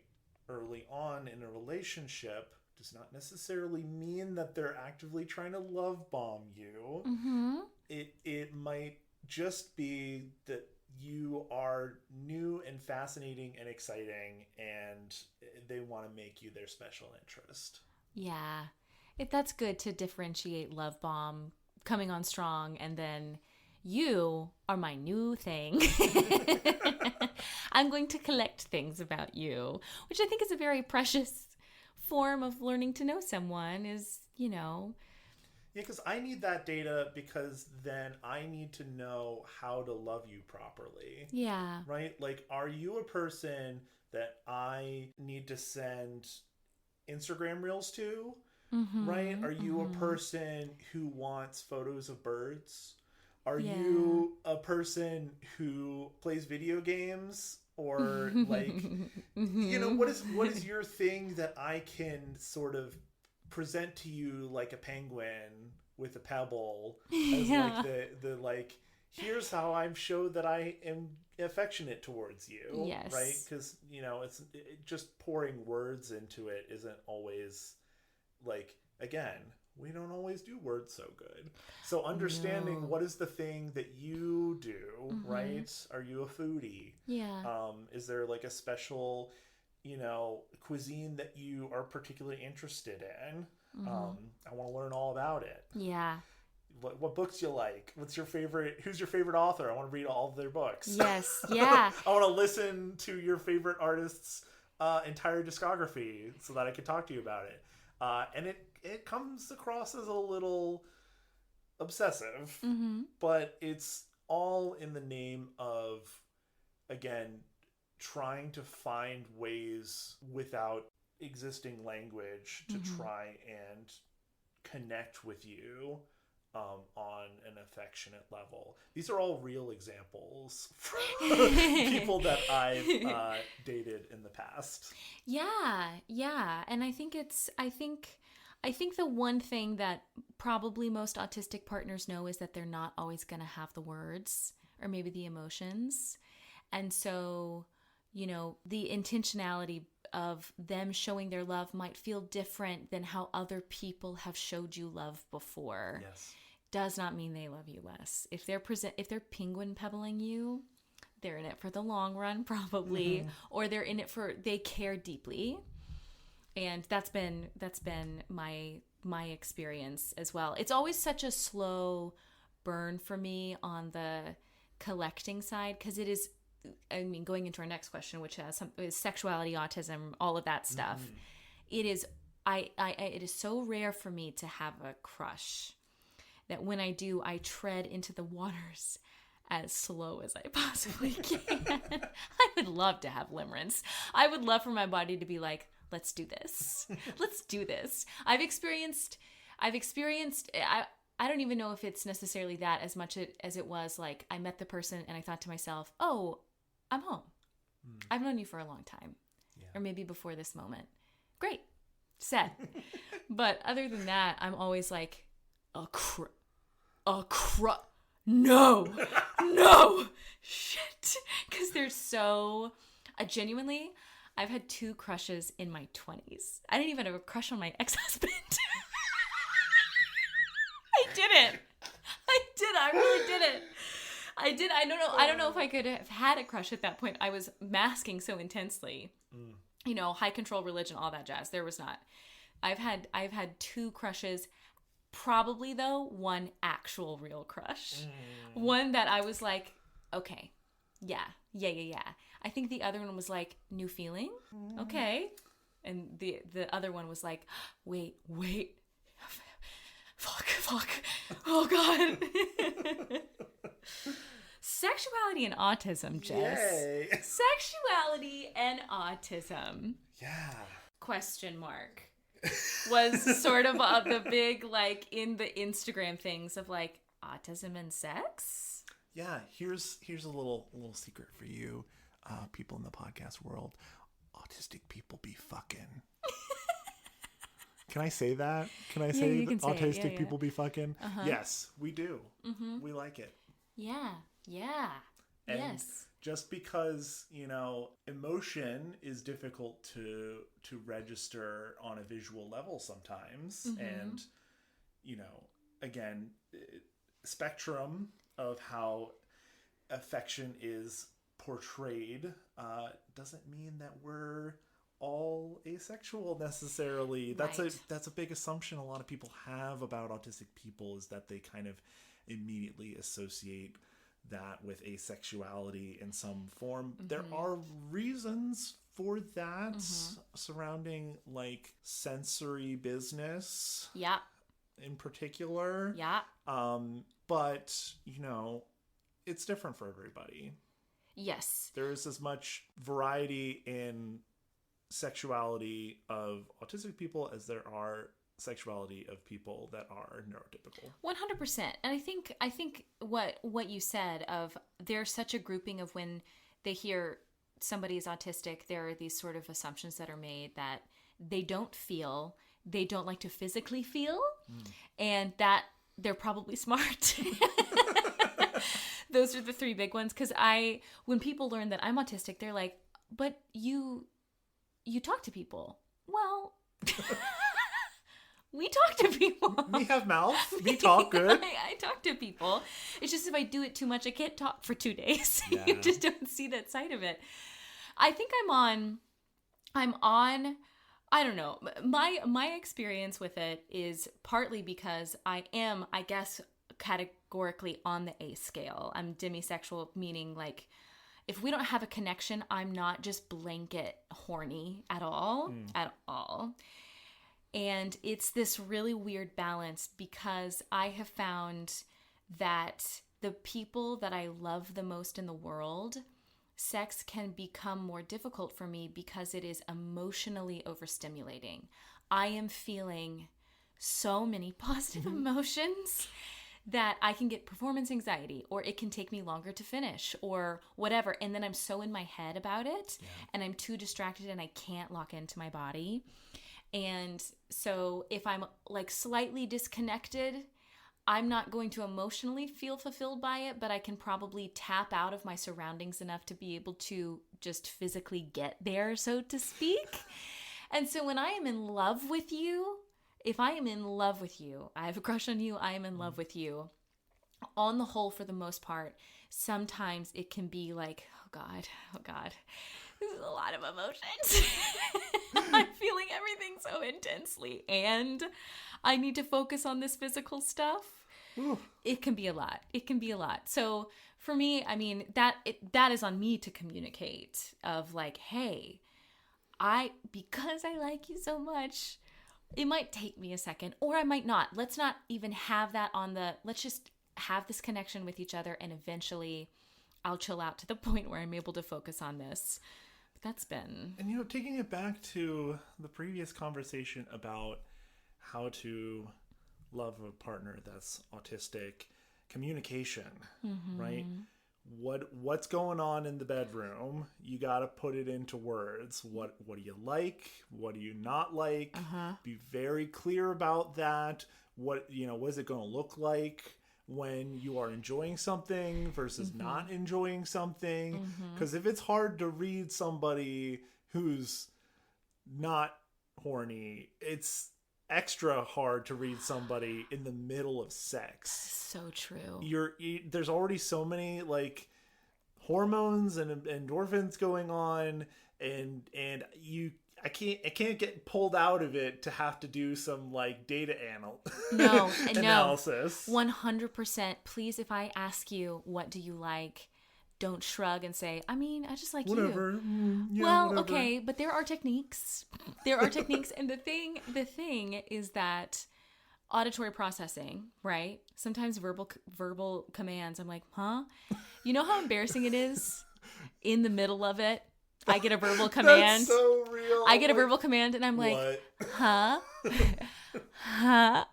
early on in a relationship. Does not necessarily mean that they're actively trying to love bomb you. It might just be that you are new and fascinating and exciting, and they want to make you their special interest. Yeah. That's good to differentiate love bomb coming on strong, and then you are my new thing. I'm going to collect things about you, which I think is a very precious form of learning to know someone is, Yeah, because I need that data, because then I need to know how to love you properly. Yeah. Right? Like, are you a person that I need to send Instagram reels to? Right? Are you a person who wants photos of birds? Are you a person who plays video games Or like, what is your thing that I can sort of present to you like a penguin with a pebble as like the like, here's how I'm showed that I am affectionate towards you. Yes. Right? Because, just pouring words into it isn't always like, again, we don't always do words so good. So understanding what is the thing that you do, right? Are you a foodie? Yeah. Is there like a special, cuisine that you are particularly interested in? I want to learn all about it. Yeah. What books you like? Who's your favorite author? I want to read all of their books. Yes. Yeah. I want to listen to your favorite artist's entire discography so that I can talk to you about it. And it comes across as a little obsessive, but it's all in the name of, again, trying to find ways without existing language to try and connect with you on an affectionate level. These are all real examples from people that I've dated in the past. Yeah. And I think the one thing that probably most autistic partners know is that they're not always going to have the words or maybe the emotions. And so, the intentionality of them showing their love might feel different than how other people have showed you love before. Yes. Does not mean they love you less. If they're penguin pebbling you, they're in it for the long run probably, or they're in it they care deeply. And that's been my experience as well. It's always such a slow burn for me on the collecting side, because it is, going into our next question, which is sexuality, autism, all of that stuff. It is it is so rare for me to have a crush that when I do, I tread into the waters as slow as I possibly can. I would love to have limerence. I would love for my body to be like, let's do this. Let's do this. I've experienced, I don't even know if it's necessarily that as much as it was like, I met the person and I thought to myself, oh, I'm home. I've known you for a long time. Yeah. Or maybe before this moment. Great. Set. But other than that, I'm always like, no, shit. Because they're so, genuinely, I've had 2 crushes in my 20s. I didn't even have a crush on my ex-husband. I really didn't. I don't know if I could have had a crush at that point. I was masking so intensely. High control religion, all that jazz. There was not. I've had 2 crushes. Probably though, one actual real crush. One that I was like, okay, yeah. I think the other one was like, new feeling? Okay. And the other one was like, wait. Fuck. Oh God. Sexuality and autism, Jess. Yay. Sexuality and autism. Yeah. Question mark. Was sort of the big, like, in the Instagram things of like autism and sex. Yeah, here's a little secret for you, people in the podcast world. Autistic people be fucking. Can I say that? Can I say that autistic people be fucking? Yes, we do. We like it. Yeah. And yes. Just because, emotion is difficult to register on a visual level sometimes. And, again, spectrum of how affection is portrayed doesn't mean that we're all asexual necessarily. Right. That's a big assumption a lot of people have about autistic people, is that they kind of immediately associate that with asexuality in some form. There are reasons for that surrounding like sensory business. Yeah. In particular. Yeah. But, it's different for everybody. Yes. There is as much variety in sexuality of autistic people as there are sexuality of people that are neurotypical. 100%. And I think what you said of there's such a grouping of when they hear somebody is autistic, there are these sort of assumptions that are made that they don't feel, they don't like to physically feel, and that they're probably smart. Those are the three big ones. Because when people learn that I'm autistic, they're like, but you talk to people. Well, we talk to people. We have mouths. We talk good. I talk to people. It's just if I do it too much, I can't talk for 2 days. Yeah. You just don't see that side of it. I think I'm on, I don't know. My experience with it is partly because I am, I guess, categorically on the A scale. I'm demisexual, meaning like if we don't have a connection, I'm not just blanket horny at all. And it's this really weird balance because I have found that the people that I love the most in the world, sex can become more difficult for me because it is emotionally overstimulating. I am feeling so many positive emotions that I can get performance anxiety, or it can take me longer to finish, or whatever. And then I'm so in my head about it, and I'm too distracted and I can't lock into my body. And so if I'm like slightly disconnected, I'm not going to emotionally feel fulfilled by it, but I can probably tap out of my surroundings enough to be able to just physically get there, so to speak. And so when I am in love with you, if I am in love with you, I have a crush on you, I am in love with you, on the whole, for the most part, sometimes it can be like, oh God, this is a lot of emotions. I'm feeling everything so intensely, and I need to focus on this physical stuff. Ooh. It can be a lot. So for me, I mean, that is on me to communicate of like, hey, because I like you so much, it might take me a second, or I might not. Let's not even have that let's just have this connection with each other, and eventually I'll chill out to the point where I'm able to focus on this. But that's been... And, taking it back to the previous conversation about how to love a partner that's autistic, communication, right? What's going on in the bedroom? You got to put it into words. What do you like? What do you not like? Be very clear about that. What is it going to look like when you are enjoying something versus not enjoying something? Because if it's hard to read somebody who's not horny, it's extra hard to read somebody in the middle of sex. So true. There's already so many like hormones and endorphins going on, and I can't get pulled out of it to have to do some like data analysis. 100%. Please, if I ask you what do you like, don't shrug and say, I mean, I just like whatever. You. Whatever. Okay, but there are techniques. And the thing is that auditory processing, right? Sometimes verbal commands, I'm like, huh? You know how embarrassing it is? In the middle of it, I get a verbal command. That's so real. I get a verbal command and I'm like, what? Huh? Huh?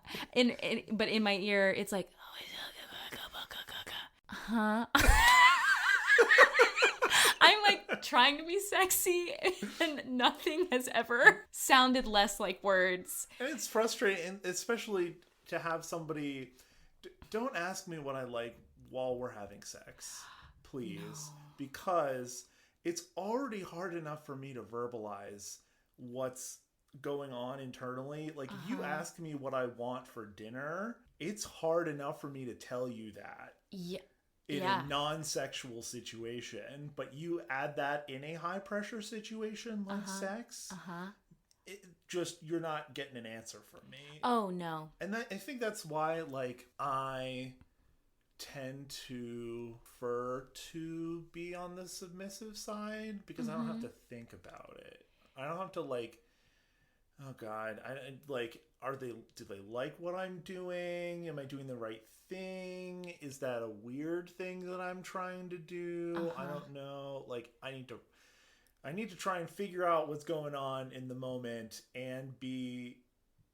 But in my ear, it's like, huh? I'm like trying to be sexy, and nothing has ever sounded less like words. And it's frustrating, especially to have somebody, don't ask me what I like while we're having sex, please. No. Because it's already hard enough for me to verbalize what's going on internally. Like, if you ask me what I want for dinner, it's hard enough for me to tell you that. Yeah. In a non-sexual situation, but you add that in a high-pressure situation like sex, you're not getting an answer from me. Oh, no. And I think that's why, like, I tend to prefer to be on the submissive side, because I don't have to think about it. I don't have to, like, oh, God, do they like what I'm doing? Am I doing the right thing? Is that a weird thing that I'm trying to do? I don't know. Like, I need to try and figure out what's going on in the moment and be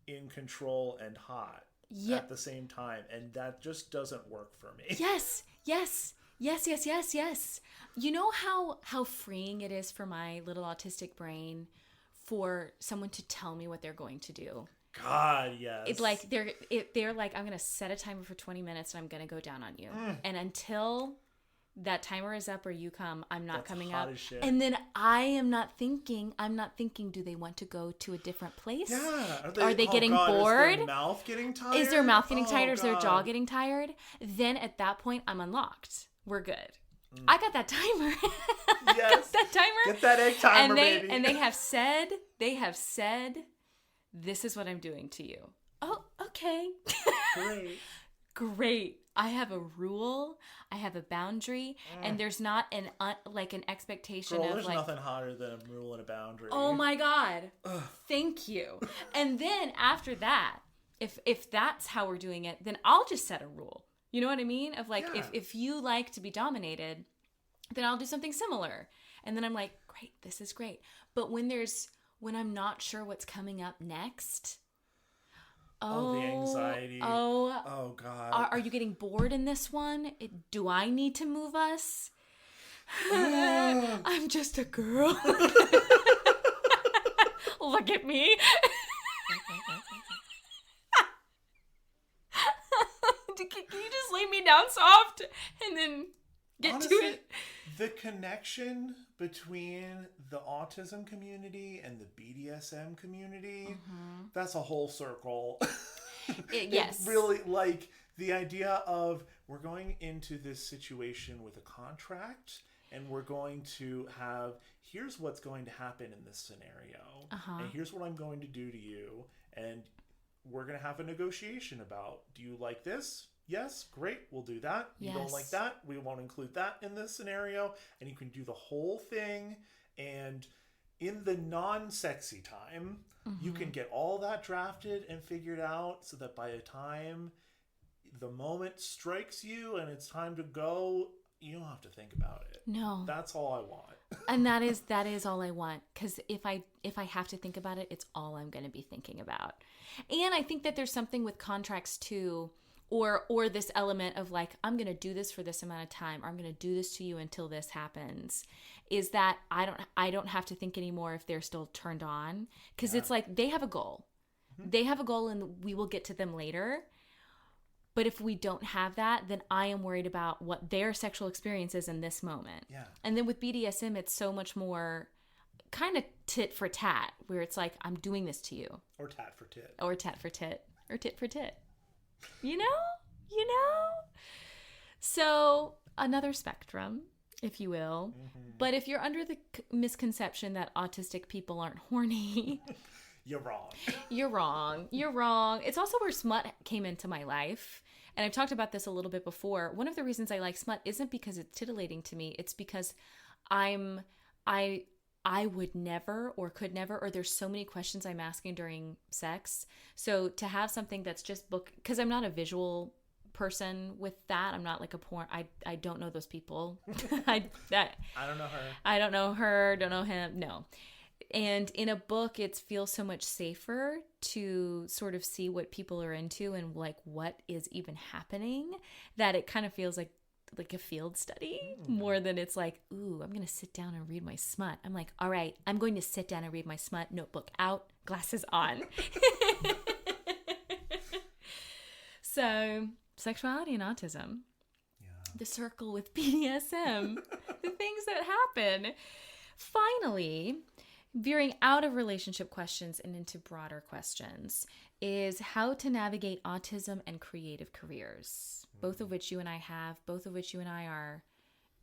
in control and hot at the same time. And that just doesn't work for me. Yes. You know how freeing it is for my little autistic brain for someone to tell me what they're going to do. God, yes. It's like they're like, I'm going to set a timer for 20 minutes and I'm going to go down on you. And until that timer is up or you come, I'm not coming up. And then I'm not thinking, do they want to go to a different place? Yeah. Are they getting bored? Is their mouth getting tired? Is their mouth getting tired? Or is their jaw getting tired? Then at that point, I'm unlocked. We're good. I got that timer. Yes. That timer. Get that egg timer, baby. And they have said, this is what I'm doing to you. Oh, okay. Great. I have a rule. I have a boundary, and there's not an expectation of there's like. Nothing hotter than a rule and a boundary. Oh my God! Ugh. Thank you. And then after that, if that's how we're doing it, then I'll just set a rule. You know what I mean? Of like, if you like to be dominated, then I'll do something similar. And then I'm like, great, this is great. But when I'm not sure what's coming up next. The anxiety. Oh, God. Are you getting bored in this one? Do I need to move us? I'm just a girl. Look at me. Can you just lay me down soft and then get Honestly, to it? The connection between the autism community and the BDSM community, that's a whole circle. Yes. It really, like, the idea of we're going into this situation with a contract and we're going to have, here's what's going to happen in this scenario. And here's what I'm going to do to you. And we're going to have a negotiation about, do you like this? Yes, great, we'll do that. You don't like that, we won't include that in this scenario. And you can do the whole thing. And in the non-sexy time, you can get all that drafted and figured out so that by the time the moment strikes you and it's time to go, you don't have to think about it. No. That's all I want. And that is all I want. Because if I have to think about it, it's all I'm going to be thinking about. And I think that there's something with contracts too, or this element of like, I'm going to do this for this amount of time, or I'm going to do this to you until this happens, is that I don't have to think anymore if they're still turned on. Because it's like they have a goal. They have a goal and we will get to them later. But if we don't have that, then I am worried about what their sexual experience is in this moment. Yeah. And then with BDSM, it's so much more kind of tit for tat, where it's like, I'm doing this to you. Or tat for tit. Or tat for tit. Or tit for tit. You know? So another spectrum, if you will. But if you're under the misconception that autistic people aren't horny... You're wrong. You're wrong. It's also where smut came into my life. And I've talked about this a little bit before. One of the reasons I like smut isn't because it's titillating to me. It's because I would never or could never, or there's so many questions I'm asking during sex. So to have something that's just because I'm not a visual person with that. I'm not like a porn. I don't know those people. I don't know her. I don't know her. Don't know him. No. And in a book, it feels so much safer to sort of see what people are into and like what is even happening, that it kind of feels like a field study more than it's like, ooh, I'm going to sit down and read my smut. I'm like, all right, I'm going to sit down and read my smut, notebook out, glasses on. So sexuality and autism, the circle with BDSM, the things that happen. Finally, veering out of relationship questions and into broader questions is how to navigate autism and creative careers, both of which you and I have, both of which you and I are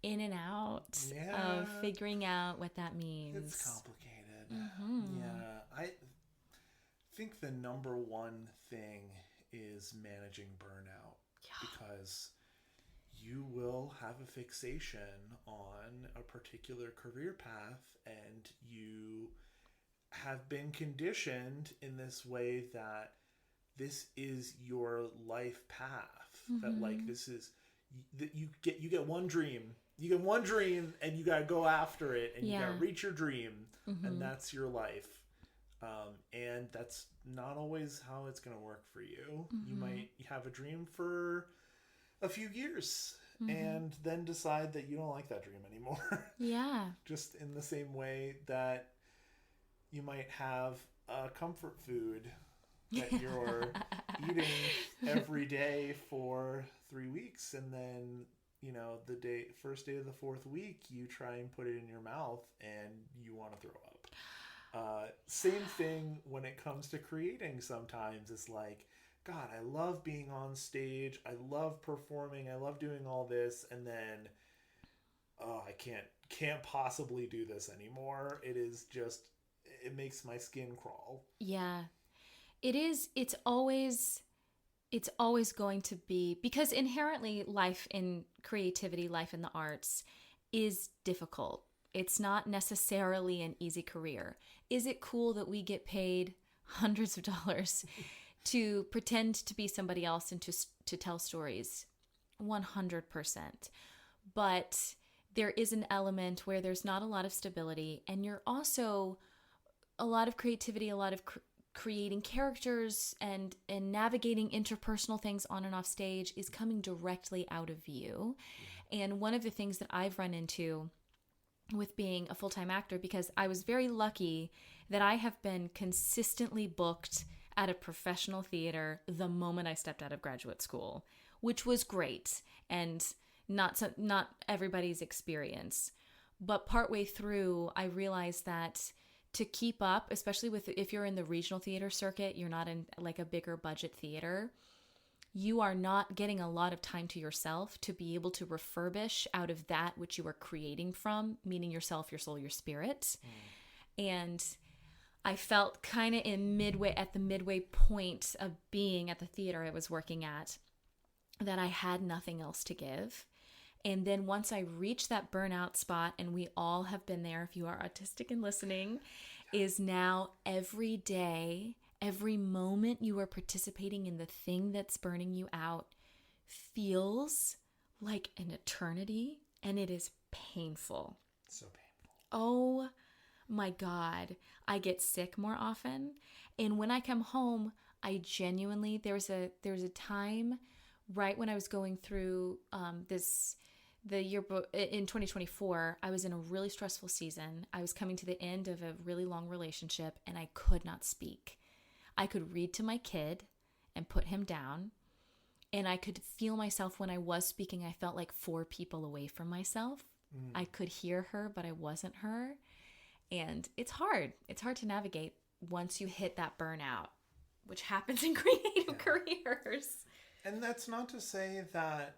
in and out of figuring out what that means. It's complicated. Yeah. I think the number one thing is managing burnout, because you will have a fixation on a particular career path, and you have been conditioned in this way that this is your life path. That like this is that you get one dream. You get one dream and you gotta go after it, and you gotta reach your dream, and that's your life. And that's not always how it's gonna work for you. You might have a dream for a few years and then decide that you don't like that dream anymore. Yeah. Just in the same way that you might have a comfort food that you're eating every day for 3 weeks, and then the first day of the fourth week you try and put it in your mouth and you want to throw up. Same thing when it comes to creating. Sometimes it's like, God, I love being on stage, I love performing, I love doing all this, and then I can't possibly do this anymore. It makes my skin crawl. Yeah. It is. It's always going to be, because inherently life in creativity, life in the arts is difficult. It's not necessarily an easy career. Is it cool that we get paid hundreds of dollars to pretend to be somebody else and to tell stories? 100%. But there is an element where there's not a lot of stability, and you're also a lot of creativity, a lot of creating characters and navigating interpersonal things on and off stage is coming directly out of you. And one of the things that I've run into with being a full-time actor, because I was very lucky that I have been consistently booked at a professional theater the moment I stepped out of graduate school, which was great and not everybody's experience. But partway through, I realized that to keep up, especially if you're in the regional theater circuit, you're not in like a bigger budget theater, you are not getting a lot of time to yourself to be able to refurbish out of that which you are creating from, meaning yourself, your soul, your spirit. And I felt kind of at the midway point of being at the theater I was working at, that I had nothing else to give. And then once I reached that burnout spot, and we all have been there if you are autistic and listening, is now every day, every moment you are participating in the thing that's burning you out feels like an eternity, and it is painful. So painful. Oh my God. I get sick more often. And when I come home, I genuinely, there was a time right when I was going through the year in 2024, I was in a really stressful season. I was coming to the end of a really long relationship, and I could not speak. I could read to my kid and put him down, and I could feel myself when I was speaking. I felt like 4 people away from myself. I could hear her, but I wasn't her. And it's hard. It's hard to navigate once you hit that burnout, which happens in creative careers. And that's not to say that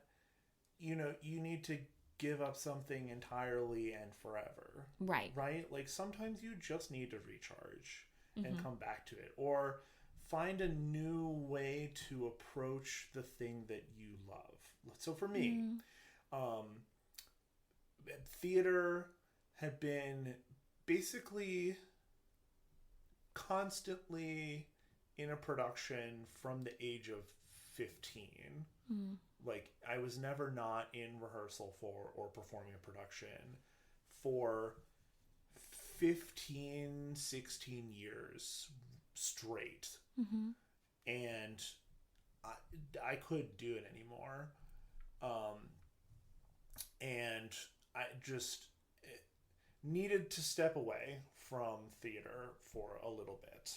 you need to give up something entirely and forever. Right. Right? Like sometimes you just need to recharge and come back to it, or find a new way to approach the thing that you love. So for me, theater had been basically constantly in a production from the age of 15. Like, I was never not in rehearsal for or performing a production for 15, 16 years straight. And I couldn't do it anymore. And I just needed to step away from theater for a little bit.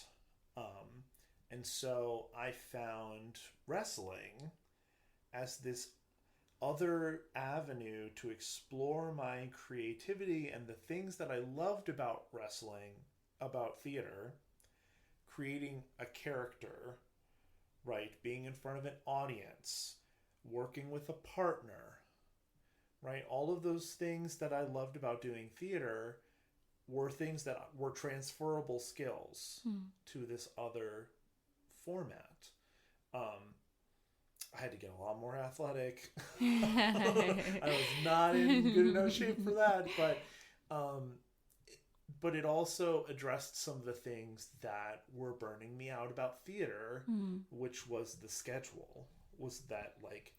And so I found wrestling as this other avenue to explore my creativity and the things that I loved about wrestling, about theater, creating a character, right? Being in front of an audience, working with a partner, right? All of those things that I loved about doing theater were things that were transferable skills to this other format. I had to get a lot more athletic. I was not in good enough shape for that, but it also addressed some of the things that were burning me out about theater, which was the schedule. Was that, like,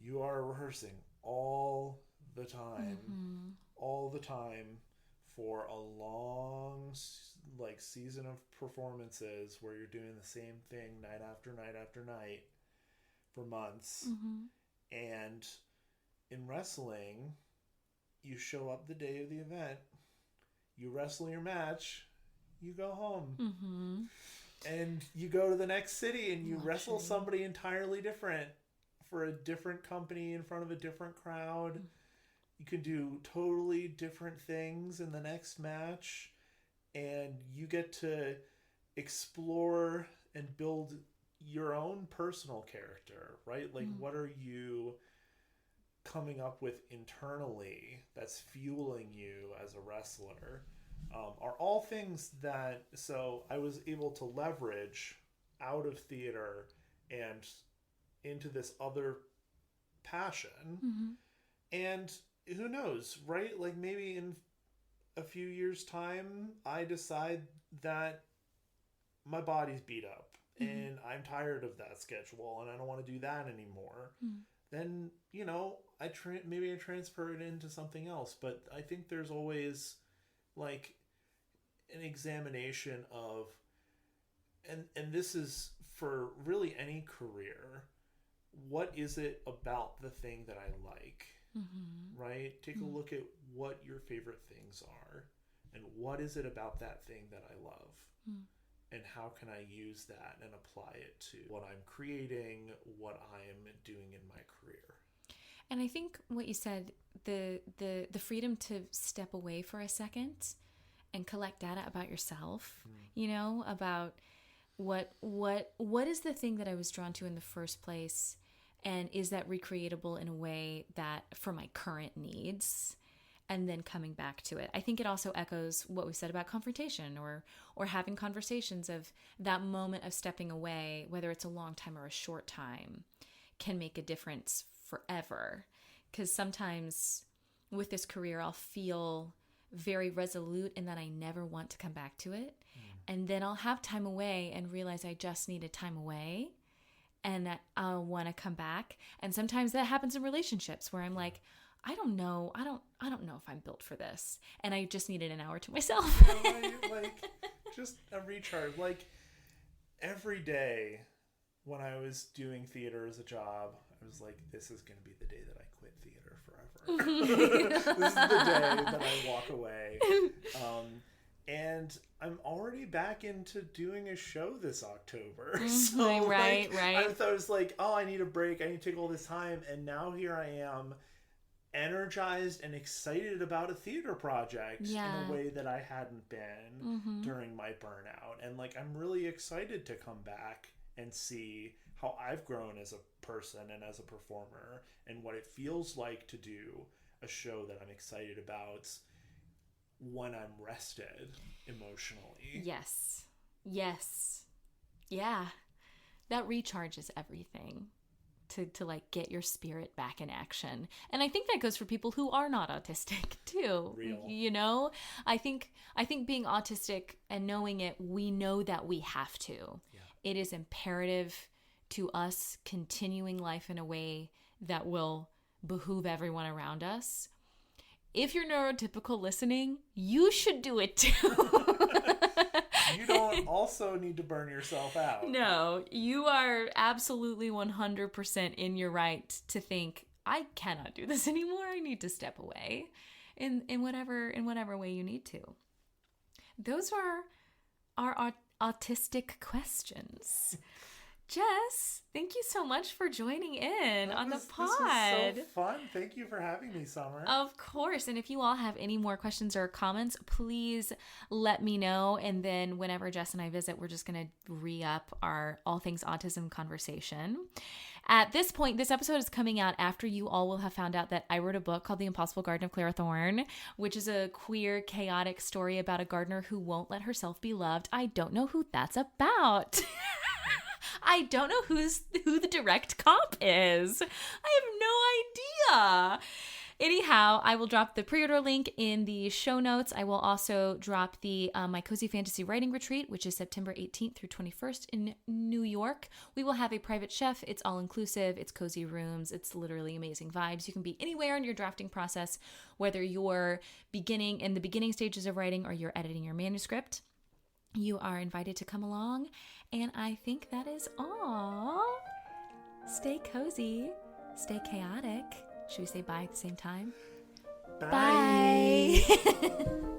you are rehearsing all the time for a long, like, season of performances where you're doing the same thing night after night after night for months. And in wrestling, you show up the day of the event, you wrestle your match, you go home. Mm-hmm. And you go to the next city and you wrestle somebody entirely different for a different company in front of a different crowd. You can do totally different things in the next match, and you get to explore and build your own personal character, right? Like, what are you coming up with internally that's fueling you as a wrestler? Are all things that, so I was able to leverage out of theater and into this other passion. And who knows, right? Like, maybe in a few years' time, I decide that my body's beat up and I'm tired of that schedule and I don't want to do that anymore. Then, you know, maybe I transfer it into something else. But I think there's always like an examination of, and this is for really any career, what is it about the thing that I like, right? Take a look at what your favorite things are and what is it about that thing that I love, and how can I use that and apply it to what I'm creating, what I am doing in my career. And I think what you said, the freedom to step away for a second and collect data about yourself, you know, about what is the thing that I was drawn to in the first place, and is that recreatable in a way that for my current needs, and then coming back to it. I think it also echoes what we said about confrontation or having conversations of that moment of stepping away, whether it's a long time or a short time, can make a difference forever. Because sometimes with this career, I'll feel very resolute in that I never want to come back to it. And then I'll have time away and realize I just needed time away and that I'll want to come back. And sometimes that happens in relationships where I'm like, I don't know if I'm built for this. And I just needed an hour to myself. Like just a recharge. Like every day when I was doing theater as a job, I was like, this is going to be the day that I quit theater forever. This is the day that I walk away. And I'm already back into doing a show this October. So right. I thought it was like, oh, I need a break. I need to take all this time. And now here I am, energized and excited about a theater project in a way that I hadn't been during my burnout. And like, I'm really excited to come back and see how I've grown as a person and as a performer, and what it feels like to do a show that I'm excited about when I'm rested emotionally. Yes. Yeah. That recharges everything to like get your spirit back in action. And I think that goes for people who are not autistic too. Real. You know, I think being autistic and knowing it, we know that we have to. Yeah. It is imperative to us continuing life in a way that will behoove everyone around us. If you're neurotypical listening, you should do it too. You don't also need to burn yourself out. No, you are absolutely 100% in your right to think, I cannot do this anymore. I need to step away in whatever way you need to. Those are our autistic questions. Jess, thank you so much for joining in on the pod. This was so fun. Thank you for having me, Summer. Of course. And if you all have any more questions or comments, please let me know. And then whenever Jess and I visit, we're just going to re-up our all things autism conversation. At this point, this episode is coming out after you all will have found out that I wrote a book called The Impossible Garden of Clara Thorne, which is a queer, chaotic story about a gardener who won't let herself be loved. I don't know who that's about. I don't know who the direct comp is. I have no idea. Anyhow, I will drop the pre-order link in the show notes. I will also drop the my Cozy Fantasy Writing Retreat, which is September 18th through 21st in New York. We will have a private chef. It's all-inclusive. It's cozy rooms. It's literally amazing vibes. You can be anywhere in your drafting process, whether you're in the beginning stages of writing or you're editing your manuscript. You are invited to come along, and I think that is all. Stay cozy, stay chaotic. Should we say bye at the same time? Bye. Bye.